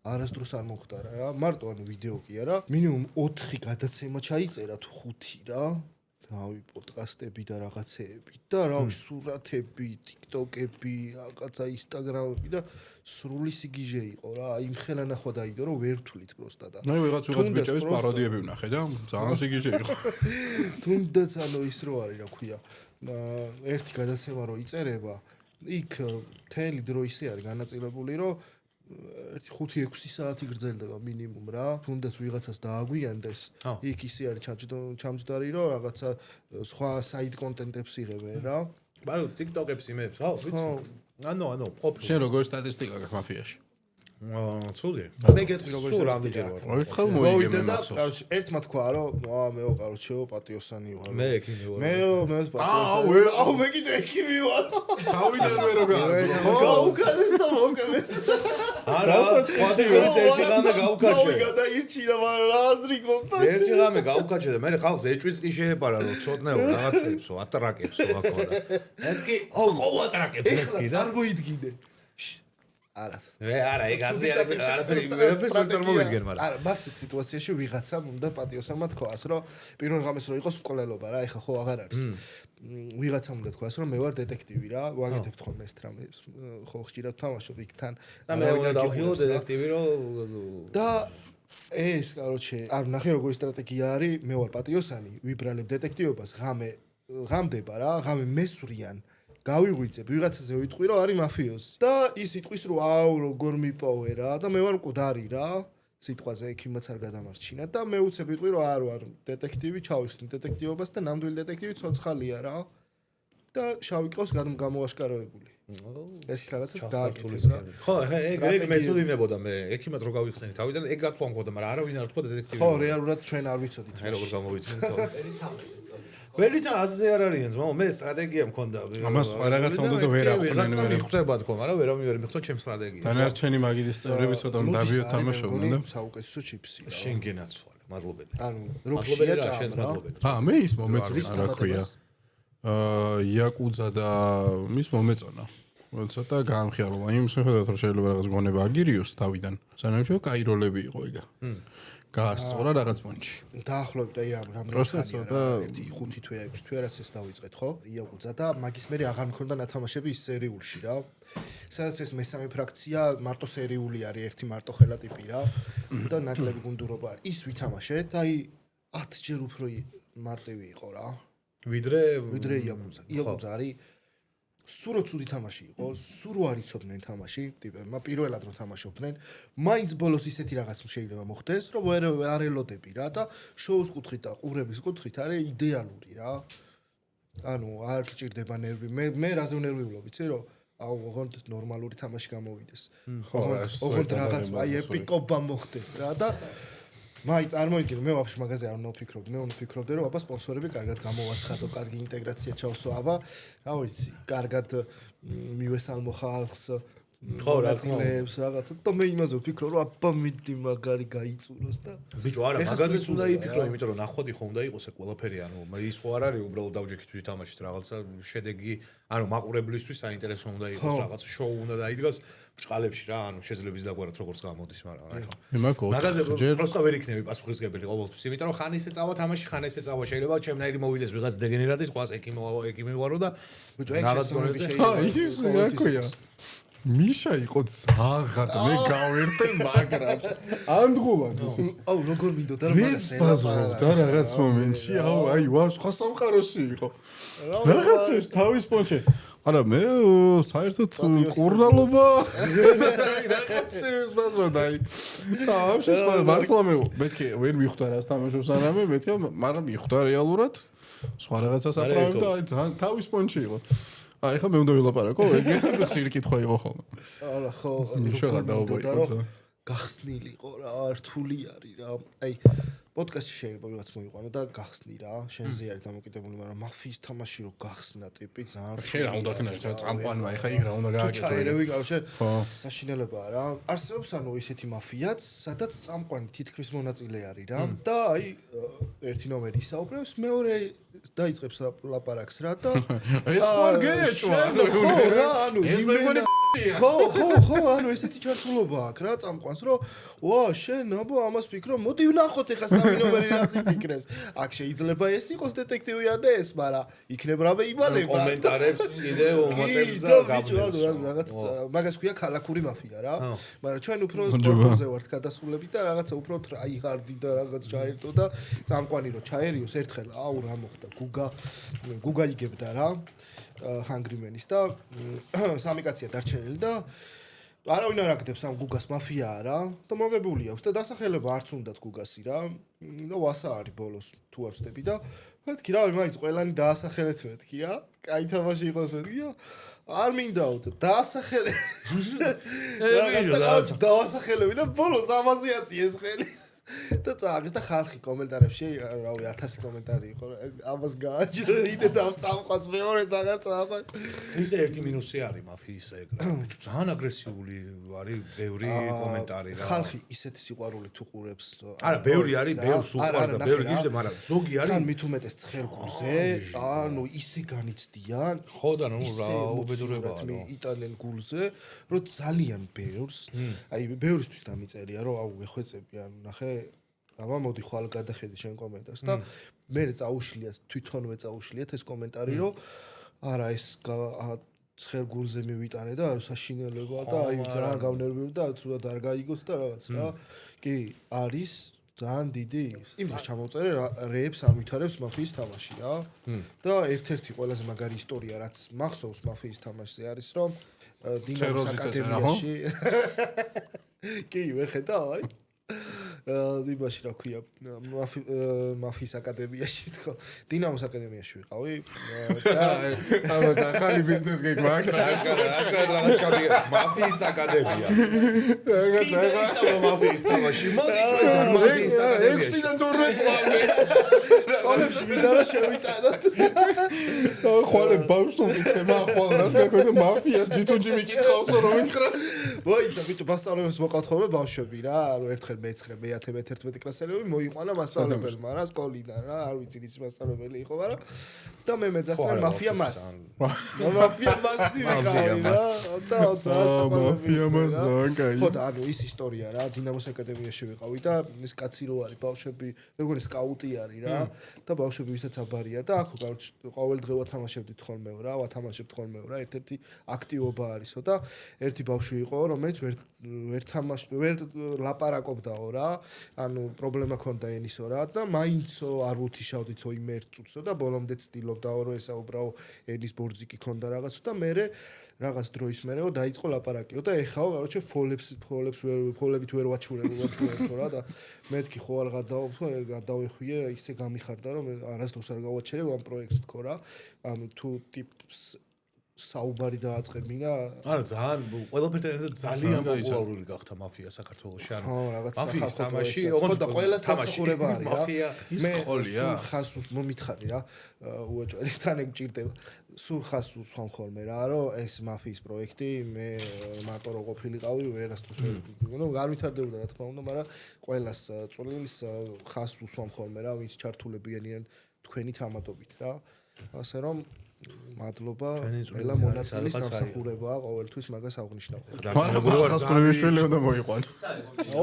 არასდროს არ მოხდა რა მარტო ანუ ვიდეო კი არა მინიმუმ 4 გადაცემა ჩაიწერა თუ 5 რა რავი პოდკასტები და რაღაცეები და რავი სურათები, TikTok-ები, რაღაცა Instagram-ები და სრული სიგიჟე იყო რა. იმ ხელა ნახვა დაიდო რომ ვერ თulit პროსტა და. ნუ ვიღაც ბიჭების პაროდიები ვნახე და ძალიან სიგიჟე იყო. თუნდაც ანუ ის რო არის რა ქვია. ერთი გადაცემა რო იწერება, იქ მთელი დრო ისე არის განაწილებული რომ 5-6 საათი გრძელდება მინიმუმ რა. თუნდაც ვიღაცას დააგვიანდეს, იქ ისე არის ჩამჯდარი რომ რაღაცა სხვა საიდ კონტენტებს იღებენ რა. მაგრამ TikTok-ებს იმებს, ვიცი. ანუ ყოფილი. შენ როგორ სტატისტიკა გაქვს მაფიაში? ცუდი. მე გეტყვი როგორ რამდენჯერ ვარ. ერთხელ მოიგე მე მახსოვს. ერთმა თქვა რომ მეო კაროჩეო პატიოსანი ვარ. მე ექიმი ვარ. მე პატიოსანი. მე კიდე ექიმი ვარ. თავიდან ვერ გავაცნო. ხო, უკანეს და მოკანეს. არა, სხვაზე ერთი ღამე გავუკაჩე. მოვიგა და ირჩინა, მაგრამ რა აზრი გქონდა? ერთი ღამე გავუკაჩე და მე ხალხს ეჭვიც კი შეეპარა რომ ცოტნეო რაღაცებსო, ატრაკებსო ახლა. მეთქი, ხო ატრაკებს მეთქი და წარმოიდგინე. არა, ეგ აზრი არაფერი ვერ მოვიდგენ, მაგრამ არა, მაგ სიტუაციაში ვიღაცამ უნდა პატიოსანმა თქვას, რომ პირველ ღამეს რო იყოს მკვლელობა რა, ეხა ხო აღარ არის. ვიღაცამ უნდა თქვას, რომ მე ვარ დეტექტივი რა, ვაგეთებ ხოლმე ეს თრამებს, ხო ხშირად ვთამაშობ იქთან. და მე უნდა დავხილო დეტექტივი, რომ და ეს, короче, არ ნახე როგორი სტრატეგია არის, მე ვარ პატიოსანი, ვიბრალებ დეტექტივობას, ღამდება რა, ღამე მესვრიან. გავიღვიძებ, ვიღაცაზე ვიტყვი რომ არის მაფიოზი და ის იტყვის რომ აუ როგორ მიპოვე რა და მე ვარ მკვდარი რა სიტყვაზე ექიმაც არ გადამარჩინა და მე უცებ ვიტყვი რომ არ ვარ დეტექტივი ჩავიხსნი დეტექტივობას და ნამდვილი დეტექტივი ცოცხალია რა და შავი ყავს გამოაშკარავებული ეს რაღაცას გააკეთეს რა ხო ეგ მეცოდინებოდა მე ექიმად რო გავიხსენი თავიდან ეგ გათქვამქოდა მაგრამ არავინ არ თქვა დეტექტივი ხო რეალურად ჩვენ არ ვიცოდით აი როგორ გამოვიწყდით ვერით აზე არ არიან ზმაო მე სტრატეგია მქონდა ამას რაღაცა უნდა და ვერ აყვნენ მე ხვდება თქო მაგრამ ვერ მიხდო ჩემ სტრატეგიას დანარჩენი მაგიდის წევრები ცოტა დავიოთ თამაშობდნენ და საუკეთესო ჩიფსი რა შენ გენაცვალე მადლობელი ანუ როქშია შენს მადლობელი მე ის მომეწონა რა ქვია იაკუძა და მის მომეწონა ცოტა გაამხიარულა იმ შეხედვით რომ შეიძლება რაღაც გონება აგირიოს თავიდან სანამ შევ კაი როლები იყო ეგა გაასწორა რაღაც მონჩი. დაახლოებით აი რამდენი 5 თვე 6 თვე რაც ეს დავიწყეთ ხო? იაკუძა და მაგის მერე აღარ მქონდა ნათამაშები ის სერიულში რა. სადაც ეს მესამე ფრაქცია მარტო სერიული არის ერთი მარტო ხელა ტიპი რა და ნაკლები გუნდურობა არის. ის ვითამაშეთ და აი 10 ჯერ უფრო მარტივი იყო რა. ვიდრე იაკუძა. იაკუძა არის სულ რო ცუდი თამაში იყო, სულ რო არ იცოდნენ თამაში, ტიპებმა პირველად რო თამაშობდნენ, მაინც ბოლოს ისეთი რაღაც შეიძლება მოხდეს, რომ არ ელოდები რა და შოუს კუთხით და ყურების კუთხით არის იდეალური რა. ანუ არ გჭირდება ნერვი. მე რაზე ნერვიულობ, იცი რომ აუ ოღონდ ნორმალური თამაში გამოვიდეს. ოღონდ რაღაც აი ეპიკობა მოხდეს რა და მაინც წარმოიდგინე მე ვაფშე მაგაზე არ ვფიქრობ. მე ვფიქრობდი რომ აბა სპონსორები კარგად გამოვაცხადო, კარგი ინტეგრაცია ჩავსვა აბა, რა ვიცი, კარგად მივესალმო ხალხს. ხო რა თქმა უნდა რაღაცა და მე იმაზე ვფიქრობ რომ აბა მიდი მაგარი გაიწუროს და ბიჭო არა მაგაზეც უნდა იფიქრო იმიტომ რომ ნახვადი ხო უნდა იყოს ეს ყველაფერი ანუ ის ხო არ არის უბრალოდ დავჯექით ვითამაშით რაღაცა შედეგი ანუ მაყურებლისთვის საინტერესო უნდა იყოს რაღაცა შოუ უნდა დაიდგას ბრჭყალებში რა ანუ შეძლებს დაგვარად როგორც გამოდის მაგრამ აი ხო მაგაზე პროსტა ვერ იქნები პასუხისგებელი ყოველთვის იმიტომ რომ ხან ისე წავა თამაში ხან ესე წავა შეიძლება ჩემნაირი მოვიდეს ვიღაც დეგენერატი თქვას ეკი მივარო და რაღაც მონები შეიძლება მიშა იყო ზაღად მე გავერტე მაგრამ ანდღულად აუ როგორ მინდოდა რომ მაგას ელაპარაკო რაღაც მომენტში აუ აი ვა სხვა სამყაროში იყო რაღაცას თავის პონჩე არა მე საერთოდ კურნალობა რაღაცას ბაზროდაი ამში მართლა მეთქე ვერ მიხვდა რას თამაშობს არამე მეთქე მაგრამ მიხვდა რეალურად სხვა რაღაცას აპრავებ და აი ძალიან თავის პონჩი იყო აი ხა მე უნდა ვილაპარაკო ეგეთი ხირი კითხვა იყო ხოლმე არა ხო გახსნილი იყო რა რთული არის რა აი პოდკასტში შეიძლება ვიღაც მოიყვანო და გახსნი რა შენზე არის დამოკიდებული მაგრამ მაფიის თამაში რო გახსნა ტიპი ძალიან რთული რა უნდა ქნა წამყვანო აი ხა იქ რა უნდა გააკეთო ჩაერევი კაროჩე საშინელებაა რა არსებობს ანუ ისეთი მაფიაც სადაც წამყვანი თითქმის მონაწილე არის რა და აი ერთი ნომერი ისაუბრებს მეორე დაიწყებს ლაპარაკს რა და ეს ხარ გეჭვა ანუ ეს მეგონი ხო ანუ ესეთი ჩართულობა აქვს რა წამყვანს რომ ვა შენ აბა ამას ფიქრო მოდი ვნახოთ ეხა სამი ნომერი რას იფიქრებს აქ შეიძლება ეს იყოს დეტექტივი ან ეს მაგრამ იქნებ რამე იმალება კომენტარებს კიდე ომატებს და გაბნევს რაღაც მაგას ქვია ქალაქური მაფია რა მაგრამ ჩვენ უფრო სპორტზე ვართ გადასულები და რაღაცა უფრო აი ჰარდი და რაღაც ჩაერთო და წამყვანი რო ჩაერიოს ერთხელ აუ რა მოხდა გუგა იგებდა რა ჰანგრიმენის და სამი კაცია დარჩენილი და არავინ არ აკეთებს ამ გუგას მაფიაა რა და მოგებული აქვს და დასახელება არც უნდათ გუგასი რა და ვასა არის ბოლოს თუ არ ვწდები და მეთქი რა მაინც ყველანი დაასახელეთ მეთქი რა კაი თამაში იყოს მეთქი არ მინდაო და დაასახელე რაღაცა დაასახელები და ბოლოს ამაზე აწიეს ხელი და წააგეს და ხალხი კომენტარებში რავი 1000 კომენტარი იყო ამას გააჯერიდე და წამყვას მეორე აღარ წააყვა ისე ერთი მინუსი არის მაფიის ეგრე ბიჭო ძალიან აგრესიული არის ბევრი კომენტარი რა ხალხი ისეთი სიყვარული თუ ყურებს არა ბევრი არის ბევრს უყვარს და ბევრი გიჟდა მაგრამ ზოგი არის თან მით უმეტეს ცხელგულზე ანუ ისე განიცდიან ხო და ნუ რა უბედურებაა მე იტალენ გულზე რომ ძალიან ბევრს აი ბევრისთვის დამიწერია რომ აუ ეხვეწები ანუ ნახე აბა მოდი ხვალ გადახედი შენ კომენტარს და მე წაუშლიათ თვითონვე წაუშლიათ ეს კომენტარი რომ არა ეს ცხელგულზე მივიტანე და საშინელება და აი ძალიან გავნერვიულ და ცუდად არ გაიგოთ და რაღაც რა კი არის ძალიან დიდი იმ დროს ჩამოვწერე რეებს არ ვითარებს მაფიის თამაში რა და ერთ-ერთი ყველაზე მაგარი ისტორია რაც მახსოვს მაფიის თამაშზე არის რომ დინამოს აკადემიაში კი ვერ ხედავ აი იმაში რა ქვია მაფიის აკადემიაში თქო დინამოს აკადემიაში ვიყავი და ამას ახალი ბიზნეს გეკმაკრა რაღაც ჩავდგე მაფიის აკადემია რაღაცა მაფიის თამაში მოდი ჩვენ მაფიის აკადემიაში 6-დან 12 წლამდე სკოლაში ვიდარა შევიტანოთ ხვალე ბავშვთან მითხება ხვალ რა გაკეთე მაფიას ჯიტუნჯი მიკითხავს რომ მითხრას ვაისა ბიჭო მასწავლებლებს მოყავთ ხოლმე ბავშვები რა რომ ერთხელ მე-9 მე-11 კლასელები მოიყვანა მასწავლებელმა რა სკოლიდან რა არ ვიცი ის მასწავლებელი იყო მაგრამ და მე მეძახდა მაფია მას მაფია მასი ვიყავი რა და მაფია მას კაი ხო და ანუ ის ისტორია რა დინამოს აკადემიაში ვიყავი და ის კაცი რო არის ბავშვები მეგონი სკაუტი არის რა და ბავშვები ვისაც აბარია და აქ ყოველდღიურად ვათამაშებდით ხოლმე რა, ვათამაშებთ ხოლმე რა, ერთ-ერთი აქტივობა არისო და ერთი ბავშვი იყო, რომელიც ვერ ლაპარაკობდაო რა, ანუ პრობლემა ქონდა ენისო რა და მაინცო არ უთიშავდითო იმ ერთ წუთსო და ბოლომდე ცდილობდაო რომ ესაუბრაო ენის ბორძიკი ქონდა რაღაცო და მე რაღაც დროის მერეო დაიწყო ლაპარაკიო და ეხაო короче ფოლებით ვერ ვაჩურებო რა და მეთქი ხო არ გადავეხვიე ისე გამიხარდა რომ არასდროს არ გავაჩერებ ამ პროექტს თქო რა ანუ თუ ტიპს საუბარი დააწყებინა არა ძალიან ყველაფერთან ძალიან პოპულარული გახდა მაფია საქართველოში ანუ მაფიის თამაში ხო და ყველას თამაშურება არის რა მაფია ის ყოლია ხასუს მომითხარი რა უაჭველი თან ეგ მჭირდება სულ ხასუს ხომ ხოლმე რა რომ ეს მაფიის პროექტი მე მარტო რო ყოფილიყავი ვერასდროს ნუ არ ვითარდებოდა რა თქმა უნდა მაგრამ ყველას წვრილის ხასუს ხომ ხოლმე რა ვინც ჩართულებიანიან თქვენი თამატობით რა ასე რომ მადლობა ყველა მონაწილეს დამსახურებაა ყოველთვის მაგას აღნიშნავ. მაგრამ ახალ პროვინციელი უნდა მოიყვანო.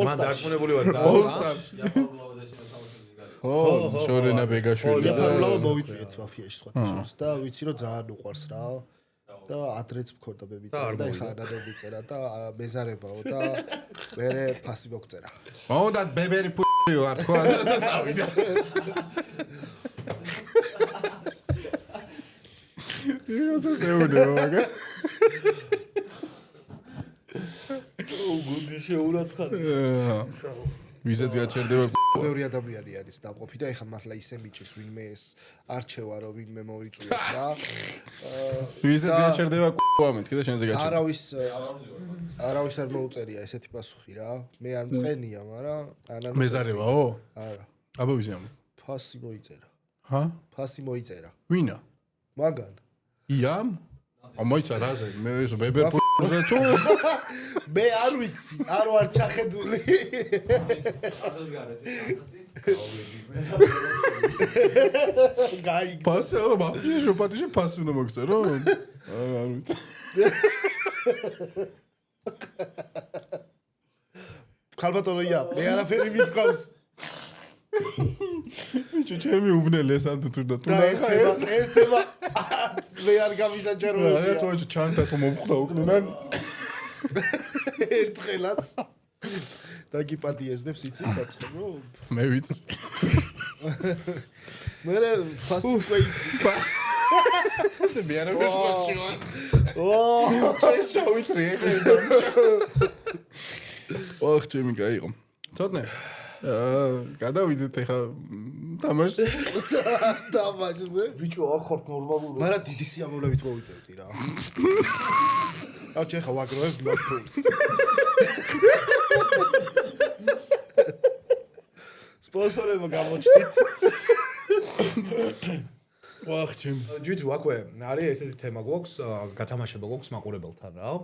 მან დარწმუნებული ვარ ძალიან. ხო, შორენა ბეგაშვილი. იაფარულაო მოვიწვიეთ მაფიაში სხვათაშორის და ვიცი რომ ძალიან უყვარს რა. და ადრეც მქონდა ბებიწერა და ეხლა ადადები წერა და მეზარებაო და მერე ფასი მოგწერა. მოდა ბებერი ფუიო არ თქვა და წავიდა. იოცეს ეუნეო მაგა. გუნდი შეურაცხადა. ვიზეც გაჩერდება. ბევრი ადამიანი არის დამყოფი და ეხლა მართლა ისე მიჭირს ვინმე ეს არჩევა რომ ვინმე მოიწვიოს რა. ვიზეც გაჩერდება ამეთქი და შენზე გაჩერდება. არავის არ მოუწერია ესეთი პასუხი რა. მე არ მწყენია, მაგრამ ანანოს მეზარებაო? არა. აბა ვიზე ამ? ფასი მოიწერა. ჰა? ფასი მოიწერა. ვინა? მაგან. იამ? ამოიცა რაზე? მე ეს ბებერ ფუზე თუ? მე არ ვიცი, არ ვარ ჩახედული. გაიგე. ფასი მაფიაში პატიჟე ფასი უნდა მოგწერო? არ ვიცი. ხალბატონია, მე არაფერი მithქვავს. ჩემი უბნელი ეს ან თუ და თუ ეს თემა მე არ გამისაჯეროებია. რაღაც ოჩ ჩანთა თუ მომხვდა უკნიდან ერთხელაც დაგიპატიესდებს იცი საწყობო მე ვიცი მე ფასი უკვე იცი ესე მე არ ვიცი ვარ ეს ჩავიტრი ეს ოხ ჩემი გაიყო ცოტნე გადავიდეთ ახლა თამაშზე ბიჭო არ ხართ ნორმალური მაგრამ დიდი სიამოვნებით მოვიწევდი რა აჩ ახლა ვაგროვებ გლოფულს სპონსორებო გამოჩდით ოხ ჩემი ჯუჯ ვაკვე არის ესეთი თემა გვაქვს გათამაშება გვაქვს მაყურებელთან რა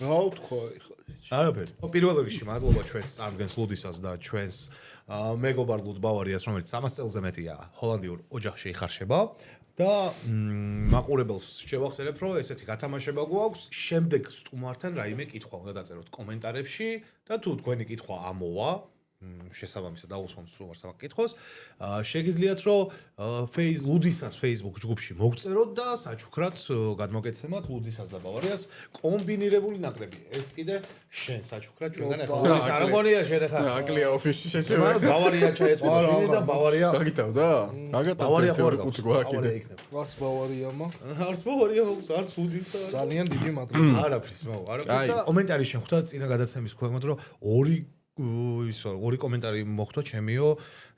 რა თქვა ეხლა არაფერი. პირველ რიგში მადლობა ჩვენს წარდგენს ლუდისას და ჩვენს მეგობარ ლუდ ბავარიას, რომელიც 300 წელზე მეტია ჰოლანდიურ ოჯახში იხარშება და მაყურებელს შევახსენებ, რომ ესეთი გათამაშება გვაქვს. შემდეგ სტუმართან რაიმე კითხვა უნდა დაწეროთ კომენტარებში და თუ თქვენი კითხვა ამოვა, შესაბამისად დაუსვამთ სტუმარს ამ კითხვას. შეგიძლიათ რომ ლუდისას Facebook ჯგუფში მოგწეროთ და საჩუქრად გადმოგეცემათ ლუდისას და ბავარიას კომბინირებული ნაკრები. ეს კიდე შენ საჩუქრად ჩვენგან ახლა ის არ მგონია შენ ახლა აკლია ოფისში შეჭება. ბავარია ჩაეწყობა შენი და ბავარია გაგიტავდა? ბავარია ხო არ გაკეთე გვაქვს. ვარც ბავარიამა არც ბავარია არც ლუდისა. ძალიან დიდი მადლობა. არაფრის მოვა. არაფრის და კომენტარი შეხვდა წინა გადაცემის ქვემოთ რომ ორი კომენტარი მოხდა ჩემიო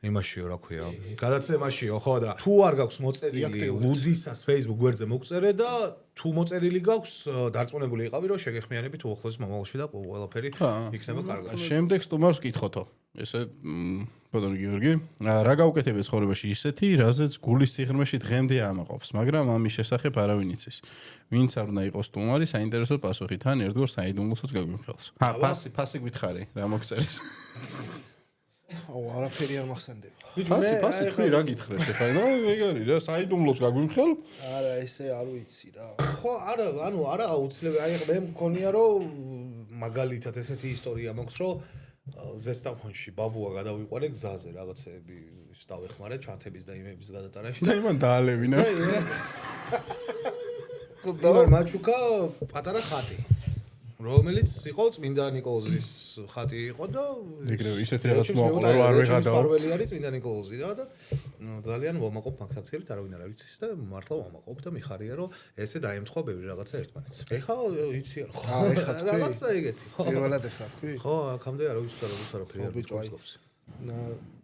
იმაშიო რა ქვია გადაცემაშიო ხო და თუ არ გაქვს მოწერილი ლუდისას Facebook გვერდზე მოგწერე და თუ მოწერილი გაქვს დარწმუნებული იყავი რომ შეგეხმიანები თუ ახლოს მომავალში და ყველაფერი იქნება კარგად შემდეგ სტუმარს ვკითხოთო ესე ბატონო გიორგი რა გაუკეთებია ცხოვრებაში ისეთი რაზეც გულის სიღრმეში დღემდე ამაყობს მაგრამ ამის შესახებ არავინ იცის ვინც არ უნდა იყოს სტუმარი საინტერესო პასუხი თან ერთგვარ საიდუმლოსაც გაგვიმხელს ფასი გითხარი რა მოგწერის აუ არაფერი არ მახსენდება ფასი ხრი რა გითხრეს ახლა ნო ეგარი რა საიდუმლოს გაგვიმხელ არა ესე არ ვიცი რა ხო არა ანუ არა აუცილებელი აი მე მგონია რომ მაგალითად ესეთი ისტორია მაქვს რომ ზესტაფონში ბაბუა გადავიყვანე გზაზე რაღაცეები დავეხმარე ჩანთების და იმების გადატანაში და იმან დაალევინა. და მაჩუკა პატარა ხატი რომელიც იყო წმინდა ნიკოლოზის ხატი იყო და ეგრევე ისეთი რაღაც მოაყოლა რომ არ ვეღადაო. პარველი არის წმინდა ნიკოლოზი რა და ძალიან ვამაყობ მაგ აქციებით არავინ არ ვიცის და მართლა ვამაყობ და მიხარია რომ ესე დაემთხვა ბევრი რაღაცა ერთმანეთს. ეხა იცი რა ხო რაღაცა ეგეთი ხო პირველად ეხლა თქვი? ხო აქამდე არ ვიცი არაფერი არ ვიცი.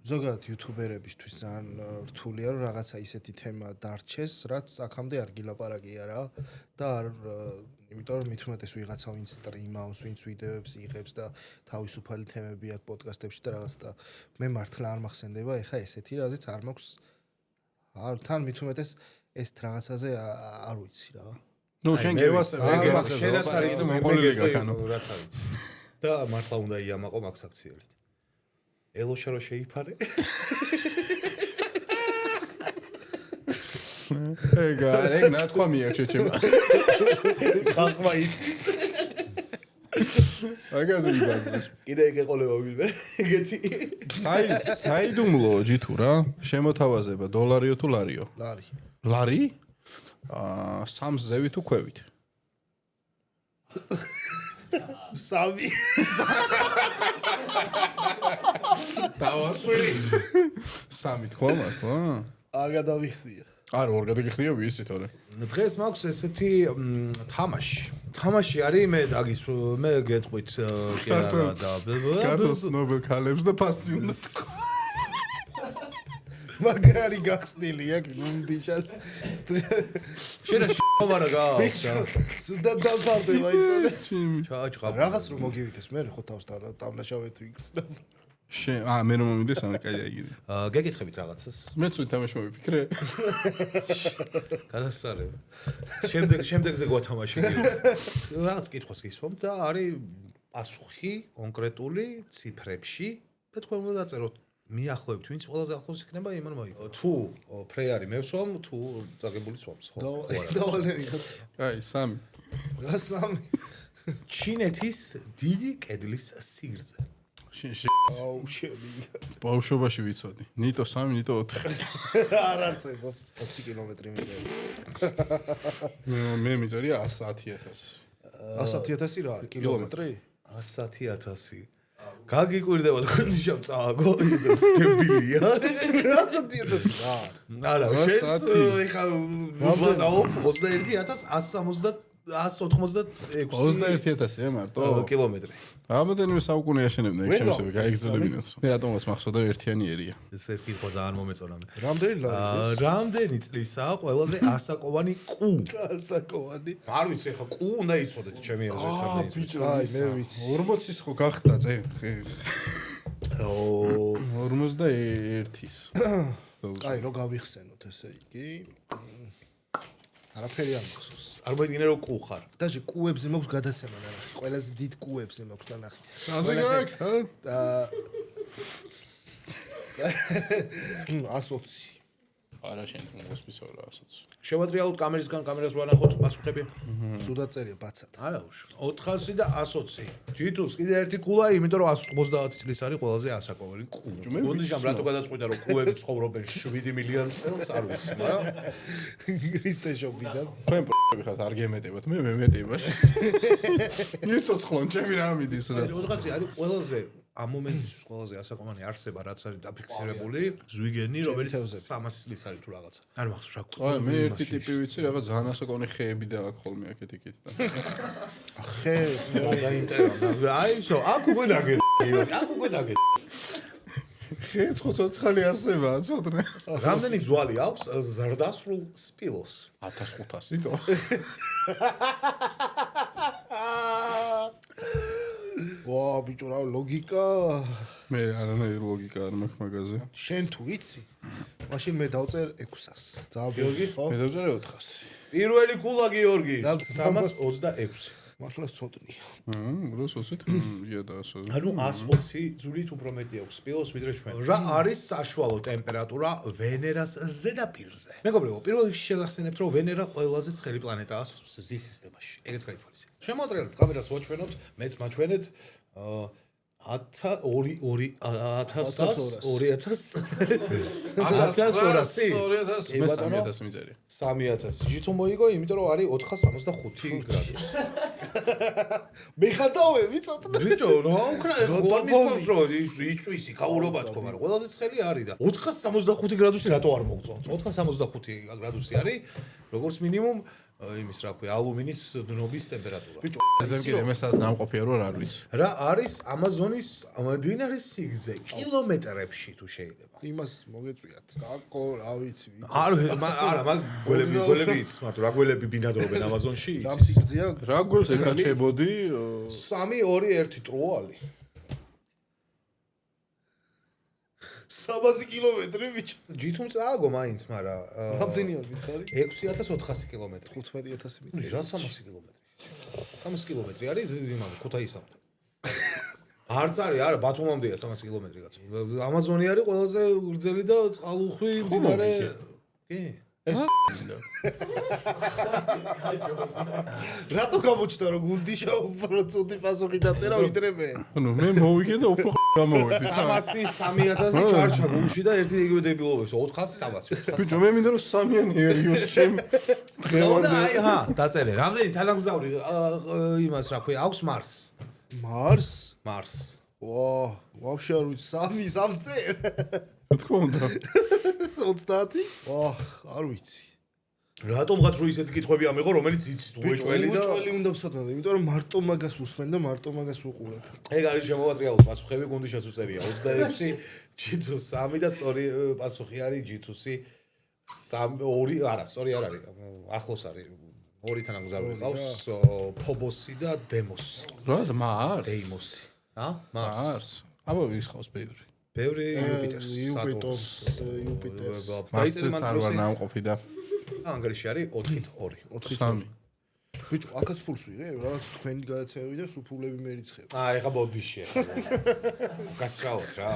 ზოგადად იუთუბერებისთვის ძალიან რთულია რომ რაღაცა ისეთი თემა დარჩეს, რაც აქამდე არ გილაპარაკია რა და იმიტომ რომ მით უმეტეს ვიღაცა ვინც სტრიმავს, ვინც ვიდეოებს იღებს და თავისუფალი თემები აქვს პოდკასტებში და რაღაც და მე მართლა არ მახსენდება ეხა ესეთი რაზეც არ მაქვს თან მით უმეტეს ეს რაღაცაზე არ ვიცი რა. ნუ შენ გევასე შენაც არის მოყოლილი გაქანო. რაც არის. და მართლა უნდა იამაყო მაგ აქციებით. ელოშა რო შეიფარე. ეგ ნათქვა მიაჩე ჩემო. ხალხმა იცის. აგაზე იბაზრებს. კიდე ეგეყოლება ვინმე? ეგეთი. საიდუმლო ჯითუ რა? შემოთავაზება დოლარიო თუ ლარიო? ლარი. ლარი? 3 ზევით თუ ქვევით? 3 დავასვი. 3 თქვა მასლა? არ გადავიხდია. არ ორ გადაგიხდია ვიცი თორე. დღეს მაქვს ესეთი თამაში. თამაში არის მე დაგის მე გეტყვით კი არა და კარტოს ნობელ ქალებს და ფასი უნდა თქო. მაგარი გახსნილი აქ ბიშას. შენ შევარა გაქვს. სუდა დავთარდება იცოდე. ჩააჭყა. რაღაც რომ მოგივიდეს მე ხო თავს ტაბლაშავეთ ვიგრძნობ. შენ მე რომ მომიდეს ანა კაი აიგივი. გეკითხებით რაღაცას. მეც ვითამაშ მოვიფიქრე. გადასწრება. შემდეგზე გვათამაში. რაღაც კითხვას გისვამ და არის პასუხი კონკრეტული ციფრებში და თქვენ უნდა დაწეროთ მიახლოებთ ვინც ყველაზე ახლოს იქნება იმან მოიგო. თუ ფრეარი მევსვამ თუ წაგებული სვამს ხო? დავალერიხოთ. აი 3. რა 3? ჩინეთის დიდი კედლის სიგრძე. აუ ჩემი. ბავშვობაში ვიცოდი. ნიტო 3, ნიტო 4. არ არსებობს 20 კილომეტრი მიდევი. მე მიწერია 110,000. 100,000 რა არის კილომეტრი? 100,000. გაგიკვირდება თქვენი შევწავაგო დებილია. 100,000 რა. არა, შენს ეხა მოვატაო 21,186 21,000 მარტო კილომეტრი. რამოდენიმე საუკუნე აშენებდნენ ეგ ჩემსები, გაიგრძელებინათ. მე რატომაც მახსოვდა ერთიანი ერია. ეს კითხვა ძალიან მომეწონა მე. რამდენი ლარი? რამდენი წლისაა ყველაზე ასაკოვანი კუ? ასაკოვანი. არ ვიცი, ეხა კუ უნდა იცოდეთ ჩემი აზრით რამდენი წლის. აი მე ვიცი. 40-ის ხო გახდა წე. ო 41-ის. აი რო გავიხსენოთ ესე იგი. არაფერი არ მახსოვს. წარმოიდგინე რომ კუ ხარ. დაჟე კუებზე მაქვს გადაცემა ნახე. ყველაზე დიდ კუებზე მაქვს და ნახე. ასე გაქვს? და 120. არა შენ მოსპისო რა 120. შევადრიალოთ კამერისგან კამერას ვანახოთ პასუხები. ცუდად წერია ბაცად. არა უშ 400 და 120. ჯიტუს კიდე ერთი კულა, იმიტომ რომ 190 წლის არის ყველაზე ასაკოვანი კუ. გონდიშამ რატო გადაწყვიტა რომ კუები ცხოვრობენ 7 მილიონი წელს არ ვიცი, მაგრამ ქრისტეშობიდან. თქვენ პრობლემები ხართ არ გემეტებათ, მე მემეტება. ნიცოცხლონ ჩემი რა მიდის რა. 400 არის ყველაზე ამ მომენტისთვის ყველაზე ასაკოვანი არსება რაც არის დაფიქსირებული ზვიგენი რომელიც 300 წლის არის თუ რაღაცა არ მახსოვს რა აი მე ერთი ტიპი ვიცი რაღაც ძალიან ასაკოვანი ხეები და აქ ხოლმე აქეთ-იქით და ხე დაინტერესდა აი შო აქ უკვე დაგე აქ უკვე დაგე ხე ცოცხალი არსება ცოდნე რამდენი ძვალი აქვს ზრდასრულ სპილოს 1500 თო ვა ბიჭო რა ლოგიკა მე არანაირი ლოგიკა არ მაქვს მაგაზე შენ თუ ვიცი მაშინ მე დავწერ 600 ძალიან გიორგი მე დავწერე 400 პირველი კულა გიორგის 326 მართლაც ცოტნია როს ვოცით ია და ასო ანუ 120 ძვლით უფრო მეტი აქვს სპილოს ვიდრე ჩვენ რა არის საშუალო ტემპერატურა ვენერას ზედაპირზე მეგობრებო პირველ რიგში შეგახსენებთ რომ ვენერა ყველაზე ცხელი პლანეტაა ზის სისტემაში ეგეც გაითვალისწინეთ შემოატრიალეთ კამერას ვაჩვენოთ მეც მაჩვენეთ 3200 მიწერია. 3000 ჯითუ მოიგო, იმიტომ რომ არის 465 გრადუსი. მე ხატავე ვიცოდნე. ბიჭო, რა უკრა ხომ მithავს რომ იწვის იქაურობა თქო, მაგრამ ყველაზე ცხელი არის და 465 გრადუსი რატო არ მოგწონთ? 465 გრადუსი არის როგორც მინიმუმ იმის რა ქვია, ალუმინის დნობის ტემპერატურა. ბიჭო, ესე იგი მე სადაც ნამყოფია რომ არ ვიცი. რა არის ამაზონის მდინარის სიგრძე კილომეტრებში თუ შეიძლება. იმას მოგეწვიათ. გაკო, რა ვიცი. არა, მაგ გველები იცის მარტო, რა გველები ბინადრობენ ამაზონში იცის. რამ სიგრძეა? რა გველს ეკაჩებოდი? 3 2 1 ტროალი. 300 კილომეტრი ბიჭო. ჯითუმ წააგო მაინც, მაგრამ რამდენი არ მითხარი? 6400 კილომეტრი. 15000 მიწერია. რა 300 კილომეტრი? 300 კილომეტრი არის იმam ქუთაისამდე. არც არის, არა, ბათუმამდეა 300 კილომეტრი კაცო. ამაზონი არის ყველაზე გრძელი და წყალუხვი მდინარე. კი. რატო გამოჩნდა რომ გუნდიშა უფრო ცუდი პასუხი დაწერა ვიდრე მე? ანუ მე მოვიგე და უფრო გამოვედი. 300 3000 ჩარჩა გულში და ერთი იგივე დებილობებს 400 300. ბიჭო მე მინდა რომ სამიანი ერიოს ჩემ დღევანდელ ჰა, დაწერე. რამდენი თანამგზავრი იმას რა ქვია, აქვს მარს? მარს? ვა, ვაფშე არ ვიცი, 3 წერ. რა თქმა უნდა. 30? ვა, არ ვიცი. რატომღაც რო ისეთი კითხვები ამიღო, რომელიც იცით უეჭველი და უეჭველი უნდა ვსათნო, იმიტომ რომ მარტო მაგას უსმენ და მარტო მაგას უყურებ. ეგ არის შემოვატრიალო პასუხები გუნდიშაც უწერია 26 ჯითუ 3 და სწორი პასუხი არის ჯითუსი 2 არა, სწორი არ არის. ახლოს არის ორი თანამგზავრი ყავს, ფობოსი და დემოსი. რა მარს? დეიმოსი. მარს. აბა ვის ხავს ბევრი? ბევრი იუპიტერს. მარსიც არ ვარ ნამყოფი და ანგლისში არის 4-2. 3. ბიჭო, აქაც ფულს ვიღე, რაღაც თქვენი გადაცემები და სუფულები მერიცხებ. ეხა ბოდიში ახლა. გასწავლოთ რა.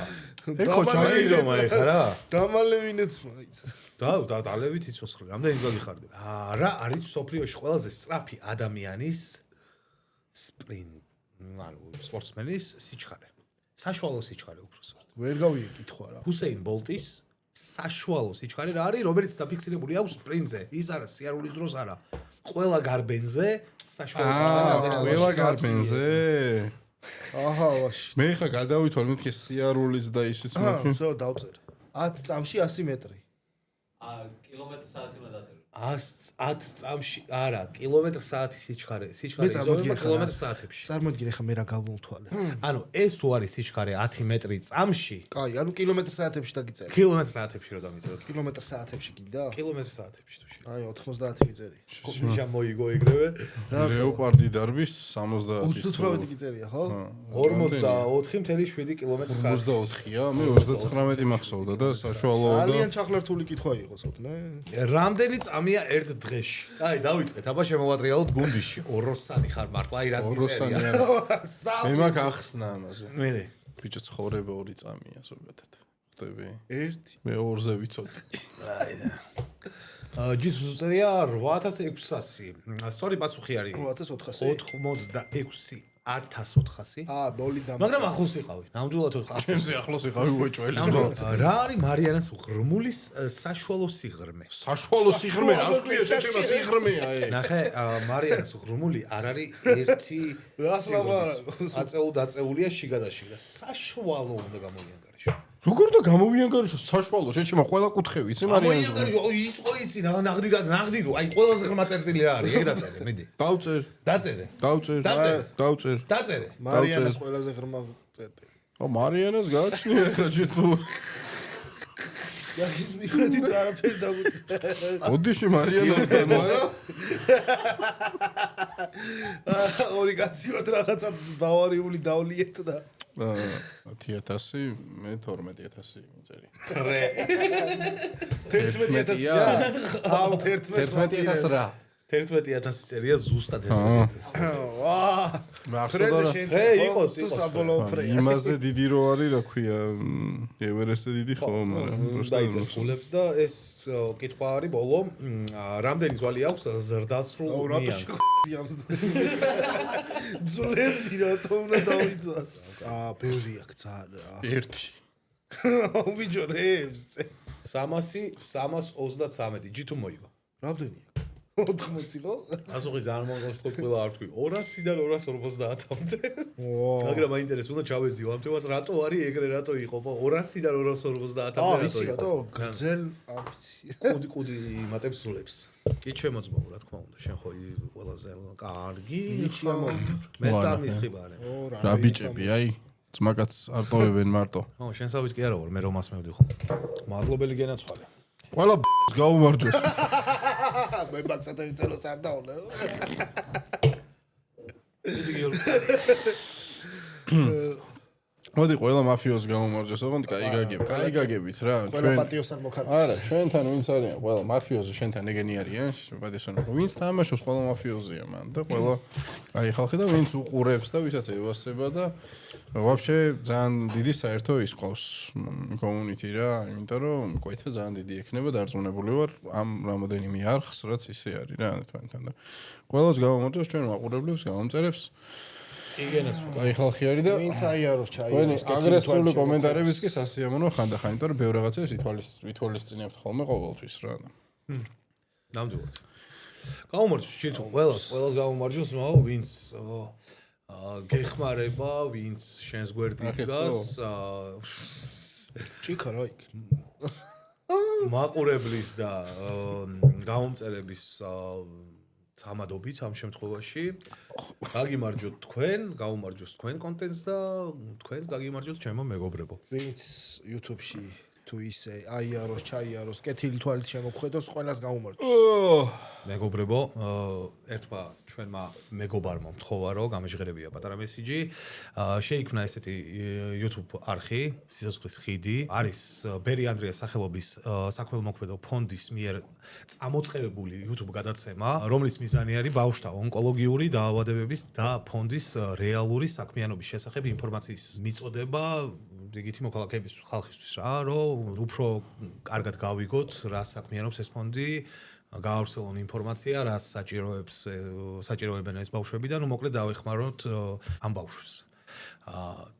ეხო ჩაგირომა ეხა რა. დამალევინეც მაიც. და დალევით იცოცხლე. რამდენი ზოგი ხარდი? რა არის სოფლიოში ყველაზე სწრაფი ადამიანის სპორტსმენის სიჩქარე. საშუალო სიჩქარე უბრალოდ. ვერ გავიგე კითხვა რა. ჰუსეინ ბოლტის საშუალო სიჩქარე რა არის, რომელიც დაფიქსირებული აქვს სპრინტზე. ის არა სიარულის დროს არა. ყველა გარბენზე საშუალო სიჩქარე. ყველა გარბენზე. აჰა, ვაში. მე ხა გადავითვალ მეთქე სიარულიც და ისიც მეთქე. всё, დავწერე. 10 წამში 100 მეტრი. კილომეტр-საათი უნდა დაწერო. 10 წამში, არა, კილომეტр-საათი სიჩქარე. სიჩქარე იზომება კილომეტр-საათებში. წარმოგიდგენ ხა მე რა გავმოვთვალე. ანუ ეს თუ არის სიჩქარე 10 მეტრი წამში, კაი, ანუ კილომეტр-საათებში დაგიწერე. კილომეტр-საათებში რო დამიწეროთ. კილომეტр-საათებში გინდა? კილომეტр-საათებში თუ შეიძლება. აი 90 გიწერია. კომიშა მოიგო ეგრევე. ლეოპარდი დარბის 70. 38 გიწერია, ხო? 44.7 კილომეტр-საათი. 24-ია, მე 39 მახსოვდა და საშუალო და ძალიან ჩახლართული კითხვა იყო, ცოტნე. რამდენი წამია ერთ დღეში? აი, დავიწყეთ, აბა შემოვატრიალოთ გუნდიში. ოროსანი ხარ მართლა, აი რაც ოროსანი მიწერია. არა. მე მაგ ახსნა ამაზე. მე ბიჭო ცხოვრება 2 წამია ზოგადად. ხვდები? 1 მე 2-ზე ვიცოდი. ჯითუს უწერია 8600. სწორი პასუხი არის 8400. 86 1400. 0 და მაგრამ ახლოს იყავი. ნამდვილად 400. ჩემზე ახლოს იყავი უეჭველი. რა არის მარიანას ღრმულის საშუალო სიღრმე? საშუალო სიღრმე, რას ქვია შეჭება სიღრმეა ე. ნახე, მარიანას ღრმული არ არის ერთი აწეულ-დაწეულია შიგა და შიგა. საშუალო უნდა გამოიანგარიშო. როგორ და გამოვიანგარიშო საშუალო შეჭება ყველა კუთხე ვიცი მარიანს. ის ხო იცი ნაღდი აი ყველაზე ღრმა წერტილი რა არის? ეგ დაწერე, მიდი. დავწერე. დაწერე. მარიანას ყველაზე ღრმა წერტილი. მარიანას გააჩნია ხა ჯეთუ. ის მიხედვით არაფერს დაგვიტა. ოდიში მარიანასთან არა? ორი კაცი ვართ რაღაცა ბავარიული დავლიეთ და 10000 მე 12000 მიწერია. კრე. 11000-ია? აუ 11000 რა. 11000 წერია ზუსტად 11000. ვა! მახსოვდა რა. იყოს. იმაზე დიდი რო არის რა ქვია ევერესტზე დიდი ხო მაგრამ დაიწყეს ფულებს და ეს კითხვა არის ბოლო რამდენი ძვალი აქვს ზრდასრულ ნიანს ძულები რატომ უნდა დავიძა ბევრი აქვს ძალიან. ერთი. ბიჭო რებს. 333 ჯი თუ მოიგო. რამდენია? 80 ხო? ასოხი ძალიან მომგავს თქო ყველა არ თქვი 200-დან 250-მდე. მაგრამ მაინტერესებს უნდა ჩავეძიო ამ თემას რატო არის ეგრე რატო იყო 200-დან 250-მდე რატო იყო? გრძელ ამბიცია. კუდი იმატებს ზულებს. კი ჩემოძმო რა თქმა უნდა შენ ხო ყველაზე კარგი მე სტამისხიბარე. რა ბიჭები აი ძმაკაც არ ტოვებენ მარტო. ო შენსავით კი არა ვარ მე რომას მევდი ხო. მადლობელი გენაცვალე. ყველა გაუმარჯოს. მე მაგსათა ვიწელოს არ დავნე. მოდი ყველა მაფიოზს გაუმარჯოს, ოღონდ კაი გაგებით რა. ყველა პატიოს არ მოხარდა. არა, ჩვენთან ვინც არიან, ყველა მაფიოზი შენთან ეგენი არიან, პატიოსთან. ვინც თამაშობს, ყველა მაფიოზია მან და ყველა კაი ხალხი და ვინც უყურებს და ვისაც ევასება და ვაფშე ძალიან დიდი საერთო ის ყავს community რა, იმიტომ რომ კვეთა ძალიან დიდი ექნება დარწმუნებული ვარ ამ რამოდენიმე არხს, რაც ისე არის რა თქვენთან და ყველას გავამოწევს ჩვენ მაყურებლებს, გავამწერებს იგენას კაი ხალხი არის და ვინც აიაროს ჩაიაროს აგრესიული კომენტარებიც კი სასიამოვნო ხანდახან, იმიტომ რომ ბევრ რაღაცებს ვითვალისწინებთ ხოლმე ყოველთვის რა. ნამდვილად. გაუმარჯოს ჩიტო ყველას გაუმარჯოს, ვინც გეხმარება, ვინც შენს გვერდით დგას, ჭიქა რა იქ. მაყურებლის და გამომწერების თამადობით ამ შემთხვევაში გაგიმარჯოთ თქვენ, გაუმარჯოს თქვენ კონტენტს და თქვენს გაგიმარჯოთ ჩემო მეგობრებო. ვინც YouTube-ში თუ ისე აიაროს, ჩაიაროს, კეთილი თვალით შემოგხედოს, ყველას გაუმარჯოს. მეგობრებო, ერთმა ჩვენმა მეგობარმა მთხოვა რომ გამეჟღერებია პატარა მესიჯი. შეიქმნა ესეთი YouTube არხი, სიცოცხლის ხიდი. არის ბერი ანდრიას სახელობის საქველმოქმედო ფონდის მიერ წამოწყებული YouTube გადაცემა, რომლის მიზანი არის ბავშვთა ონკოლოგიური დაავადებების და ფონდის რეალური საქმიანობის შესახებ ინფორმაციის მიწოდება რიგითი მოქალაქეების ხალხისთვის რა, რომ უფრო კარგად გავიგოთ რა საქმიანობს ეს ფონდი. გაავრცელონ ინფორმაცია, რას საჭიროებენ ეს ბავშვები და ნუ მოკლედ დავეხმაროთ ამ ბავშვებს.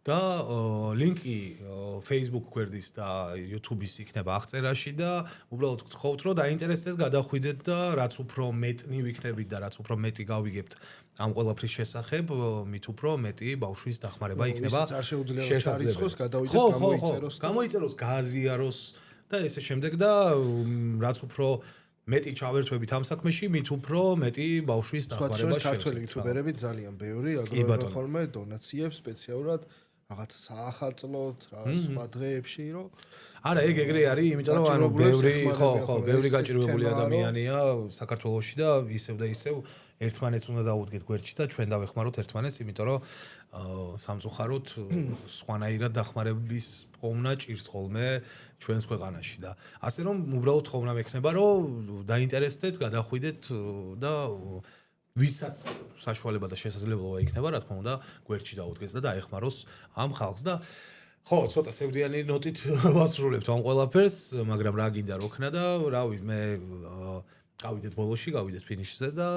და ლინკი Facebook გვერდის და YouTube-ის იქნება აღწერაში და უბრალოდ გთხოვთ რომ დაინტერესდეთ, გადახვიდეთ და რაც უფრო მეტნი ვიქნებით და რაც უფრო მეტი გავიგებთ ამ ყველაფრის შესახებ, მით უფრო მეტი ბავშვის დახმარება იქნება. შესაძლებელი. გადავიდეს, გამოიწეროს, გააზიაროს და ესე შემდეგ და რაც უფრო მეტი ჩავერთვებით ამ საქმეში, მით უფრო მეტი ბავშვის დახმარება შეიძლება. ქართველი იუთუბერები ძალიან ბევრი აგროვებენ ხოლმე დონაციებს სპეციალურად რაღაც საახალწლოდ, რაღაც სხვა დღეებში, რომ არა, ეგრე არის, იმიტომ რომ ანუ ბევრი გაჭირვებული ადამიანია საქართველოში და ისევ და ისევ ერთმანეთს უნდა დაუდგეთ გვერდში და ჩვენ დავეხმაროთ ერთმანეთს, იმიტომ რომ სამწუხაროდ სხვანაირად დახმარების პოვნა ჭირს ხოლმე ჩვენს ქვეყანაში და ასე რომ უბრალოდ ხოვნა მექნება რომ დაინტერესდეთ, გადახვიდეთ და ვისაც საშუალება და შესაძლებლობა იქნება, რა თქმა უნდა, გვერდში დაუდგეს და დაეხმაროს ამ ხალხს და ხო, ცოტა სევდიანი ნოტით ვასრულებთ ამ ყველაფერს, მაგრამ რა გინდა რო ქნა და რავი, მე გავიდეთ ბოლოში, გავიდეთ ფინიშზე და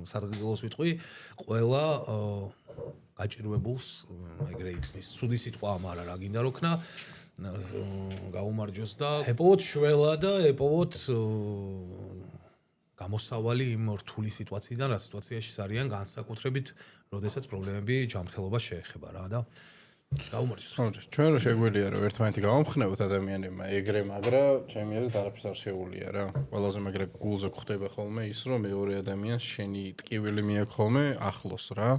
სადღეგრძელოს ვიტყვი, ყველა გაჭირვებულს ეგრე ითქმის. ცუდი სიტყვა არა, რა გინდა რო ქნა, გაუმარჯოს და ეპოვოთ შველა და ეპოვოთ გამოსავალი იმ რთული სიტუაციიდან, რა სიტუაციაში არიან განსაკუთრებით, როდესაც პრობლემები ჯანმრთელობას შეეხება რა და გაუმარჯოს. ჩვენ რა შეგვიძლია რომ ერთმანეთი გავამხნევოთ ადამიანებმა ეგრე, მაგრამ ჩემი აზრით არაფერს არ შეუულია რა. ყველაზე მაგრე გულზე გვხდება ხოლმე ის რომ მეორე ადამიანს შენი ტკივილი მიაქვს ხოლმე ახლოს რა.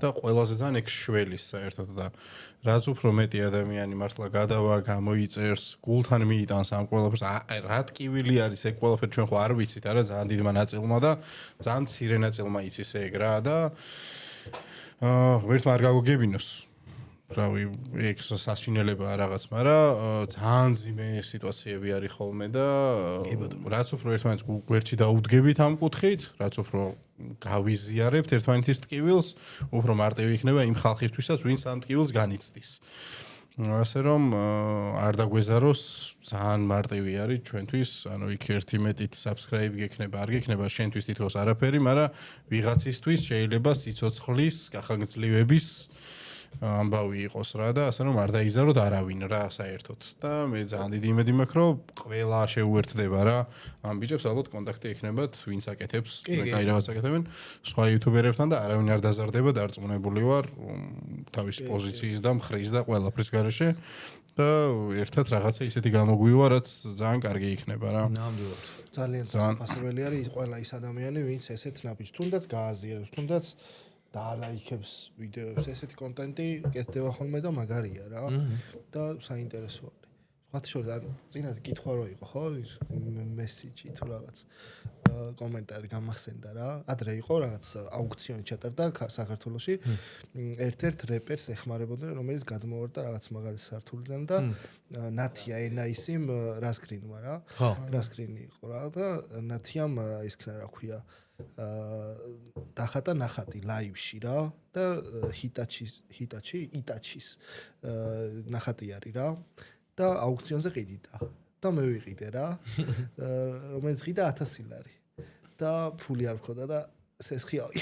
და ყველაზე ძალიან ეგ შველის საერთოდ და რაც უფრო მეტი ადამიანი მართლა გადავა, გამოიწერს, გულთან მიიტანს ამ ყველაფერს, რა ტკივილი არის ეგ ყველაფერი ჩვენ ხო არ ვიცით არა ძალიან დიდმა ნაწილმა და ძალიან მცირე ნაწილმა იცის ეგ რა და ვერთმა არ გავგებინოს. რავი, ეგ საშინელება რაღაც, მაგრამ ძალიან ძიმე სიტუაციები არის ხოლმე და რაც უფრო ერთმანეთს გვერდში დაუდგებით ამ კუთხით, რაც უფრო გავიზიარებთ ერთმანეთის ტკივილს, უფრო მარტივი იქნება იმ ხალხისთვისაც, ვინც ამ ტკივილს განიცდის. ასე რომ არ დაგვეზაროს, ძალიან მარტივი არის ჩვენთვის, ანუ იქ 11 subscribe გექნება, არ გექნება შენთვის თითქოს არაფერი, მაგრამ ვიღაცისთვის შეიძლება სიცოცხლის, გახანგრძლივების ამბავი იყოს რა და ასე რომ არ დაიზაროთ არავინ რა საერთოდ და მე ძალიან დიდი იმედი მაქვს რომ ყველა შეუერთდება რა ამ ბიჭებს ალბათ კონტაქტი ექნებათ ვინც აკეთებს კაი რაღაც აკეთებენ სხვა იუთუბერებთან და არავინ არ დაზარდება დარწმუნებული ვარ თავის პოზიციის და მხრის და ყველაფრის გარეშე და ერთად რაღაცა ისეთი გამოგვივა რაც ძალიან კარგი იქნება რა ნამდვილად ძალიან სასწაული არის ყველა ის ადამიანი ვინც ესეთ ნაბიჯს თუნდაც გააზიარებს თუნდაც დაალაიქებს ვიდეოებს ესეთი კონტენტი კეთდება ხოლმე და მაგარია რა და საინტერესოა ხათი შორის ან წინაზე კითხვა რო იყო ხო ის მესიჯი თუ რაღაც კომენტარი გამახსენდა რა ადრე იყო რაღაც აუქციონი ჩატარდა საქართველოში ერთ-ერთ რეპერს ეხმარებოდნენ რომელიც გადმოვარდა რაღაც მაგარი სართულიდან და ნათია ენაისიმ რასკრინმა რა რასკრინი იყო რა და ნათიამ ის ქნა რა ქვია დახატა ნახატი ლაივში რა და იტაჩის ნახატი არის რა და აუქციონზე ყიდიდა და მე ვიყიდე რა რომელიც ყიდა 1000 ლარი და ფული არ მქონდა და სესხიავი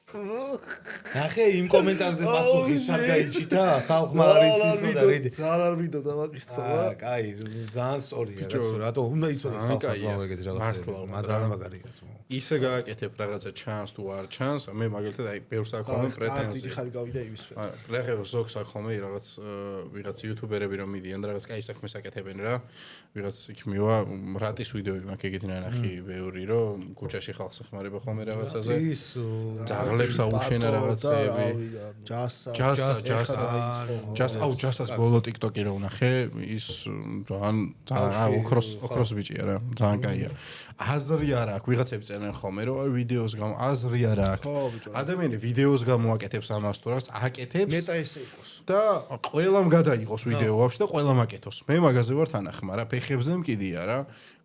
ახე იმ კომენტარზე პასუხი სად გაიჩიტა ხალხმა არ იცისო და რიდი ძალიან არ მინდა და მაგის თქმა კაი ძალიან სწორია რაც რატო უნდა იცოდეს ხალხმა ეგეთი რაღაცა მაგრამ მაგარი რაც ისე გააკეთებ რაღაცა ჩანს თუ არ ჩანს მე მაგალითად აი ბევრს აქვს ხოლმე პრეტენზია დიდი ხარი გავიდა იმის არა რეხება ზოგს აქვს ხოლმე რაღაც იუთუბერები რომ მიდიან და რაღაც კაი საქმეს აკეთებენ რა ვიღაც იქ მივა რატის ვიდეოები მაქვს ეგეთი ნანახი ბევრი რომ ქუჩაში ხალხს ეხმარება ხოლმე რაღაცაზე ძაღლებს აუშენა რაღაცეები ჯასას ბოლო ტიკტოკი რო ვნახე ის ძალიან ოქროს ბიჭია რა ძალიან კაია აზრი არ აქვს ვიღაცები წერენ ხოლმე რომ აი ვიდეოს გამო აზრი არ აქვს ადამიანი ვიდეოს გამოაკეთებს ამას თუ რაღაც აკეთებს მეტა ესე იყოს და ყველამ გადაიღოს ვიდეო ვაფშე და ყველამ აკეთოს მე მაგაზე ვარ თანახმა რა ფეხებზე მკიდია რა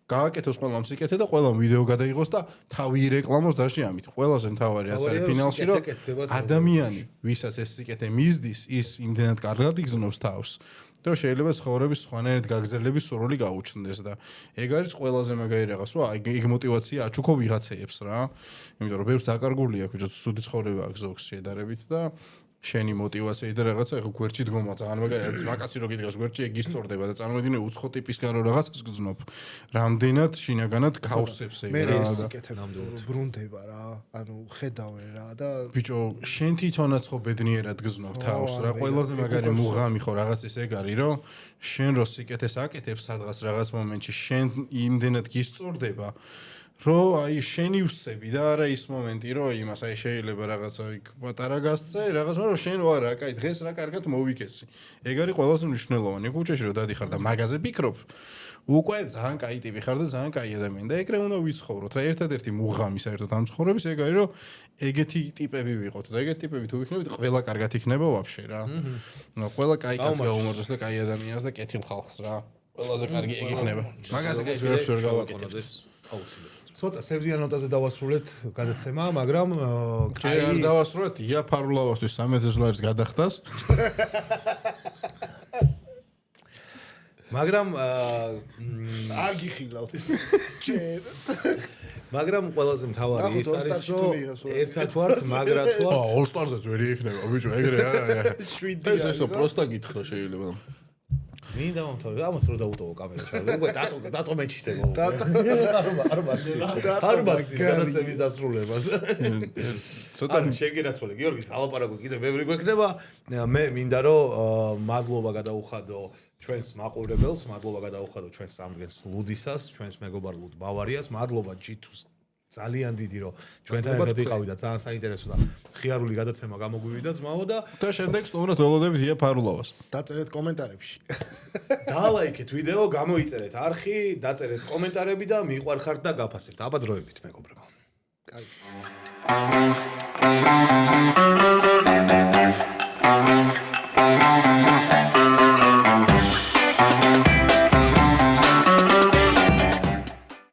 გააკეთოს ყველამ სიკეთე და ყველამ ვიდეო გადაიღოს და თავი რეკლამოს და შეამით ყველაზე მთავარი რაც არის ფინალში რომ ადამიანი ვისაც ეს სიკეთე მისდის ის იმდენად კარგად იგზნობს თავს და შეიძლება ცხოვრების სხვანაირად გაგრძელების სურვილი გაუჩნდეს და ეგ არის ყველაზე მაგარი რაღაც რა ეგ მოტივაცია აჩუქო ვიღაცეებს რა იმიტომ რომ ბევრს დაკარგული აქვს ბიჭო ცუდი ცხოვრება აქვს ზოგს შედარებით და შენი მოტივაცია და რაღაცა ეხა გვერდში დგომა ძალიან მაგარია ეს მაკაცი რო გიდგას გვერდში ეგ ისწორდება და წარმოიდგინე უცხო ტიპისგან რო რაღაცას გძნობ რამდენად შინაგანად ქაოსებს ეგ რა და ბრუნდება რა ანუ ხედავენ რა და ბიჭო შენ თვითონაც ხო ბედნიერად გძნობ თავს რა ყველაზე მაგარი მუღამი ხო რაღაც ეს ეგ არის რომ შენ რო სიკეთეს აკეთებს სადღაც რაღაც მომენტში შენ იმდენად გისწორდება რომ აი შენი უსები და არა ის მომენტი რომ იმას აი შეიძლება რაღაცა იქ პატარა გასწე რაღაც რომ შენ ვარა კაი დღეს რა კარგად მოვიქესი ეგ არის ყველაზე მნიშვნელოვანი ქუჩაში რომ დადიხარ და მაგაზე ფიქრობ უკვე ძალიან კაი ტიპი ხარ და ძალიან კაი ადამიანი და ეგრე უნდა ვიცხოვროთ რა ერთადერთი მუღამი საერთოდ ამ ცხოვრების ეგ არის რომ ეგეთი ტიპები ვიყოთ და ეგეთი ტიპები თუ ვიქნებით ყველა კარგად იქნება ვაფშე რა ყველა კაი კაცს გაუმარჯოს და კაი ადამიანს და კეთილ ხალხს რა ყველაზე კარგი ეგ იქნება მაგაზე კაი ვერაფერს ვერ გავაკეთებ ცოტა სევდიან ნოტაზე დავასრულეთ გადაცემა, მაგრამ კაი არ დავასრულეთ, ია ფარულავასთვის 300 ლარის გადახდას. მაგრამ არ გიხილავთ. მაგრამ ყველაზე მთავარი ის არის, რომ ერთად ვართ, მაგრად ვართ. All-Stars-აც ვერ იქნება, ბიჭო, ეგრე არ არის. ესო პროსტა გითხრა შეიძლება. მინდა მომთავრე, ამას რო დაუტოვო კამერა ჩავე. უკვე დატო მეჩიტებო. არ მაცის გადაცემის დასრულებას. ცოტა შეგირაცვალე, გიორგი, სალაპარაკო კიდე ბევრი გვექნება. მე მინდა რომ მადლობა გადაუხადო ჩვენს მაყურებელს, მადლობა გადაუხადო ჩვენს სამგენს ლუდისას, ჩვენს მეგობარ ლუდ ბავარიას, მადლობა ჯითუს ძალიან დიდი რომ ჩვენთან ერთად იყავი და ძალიან საინტერესო და ხიარული გადაცემა გამოგვივიდა ძმაო და შემდეგ სტუმრად ველოდებით ია ფარულავას. დაწერეთ კომენტარებში. დალაიქეთ ვიდეო, გამოიწერეთ არხი, დაწერეთ კომენტარები და მიყვარხართ და გაფასებთ. აბა დროებით მეგობრებო. კაი.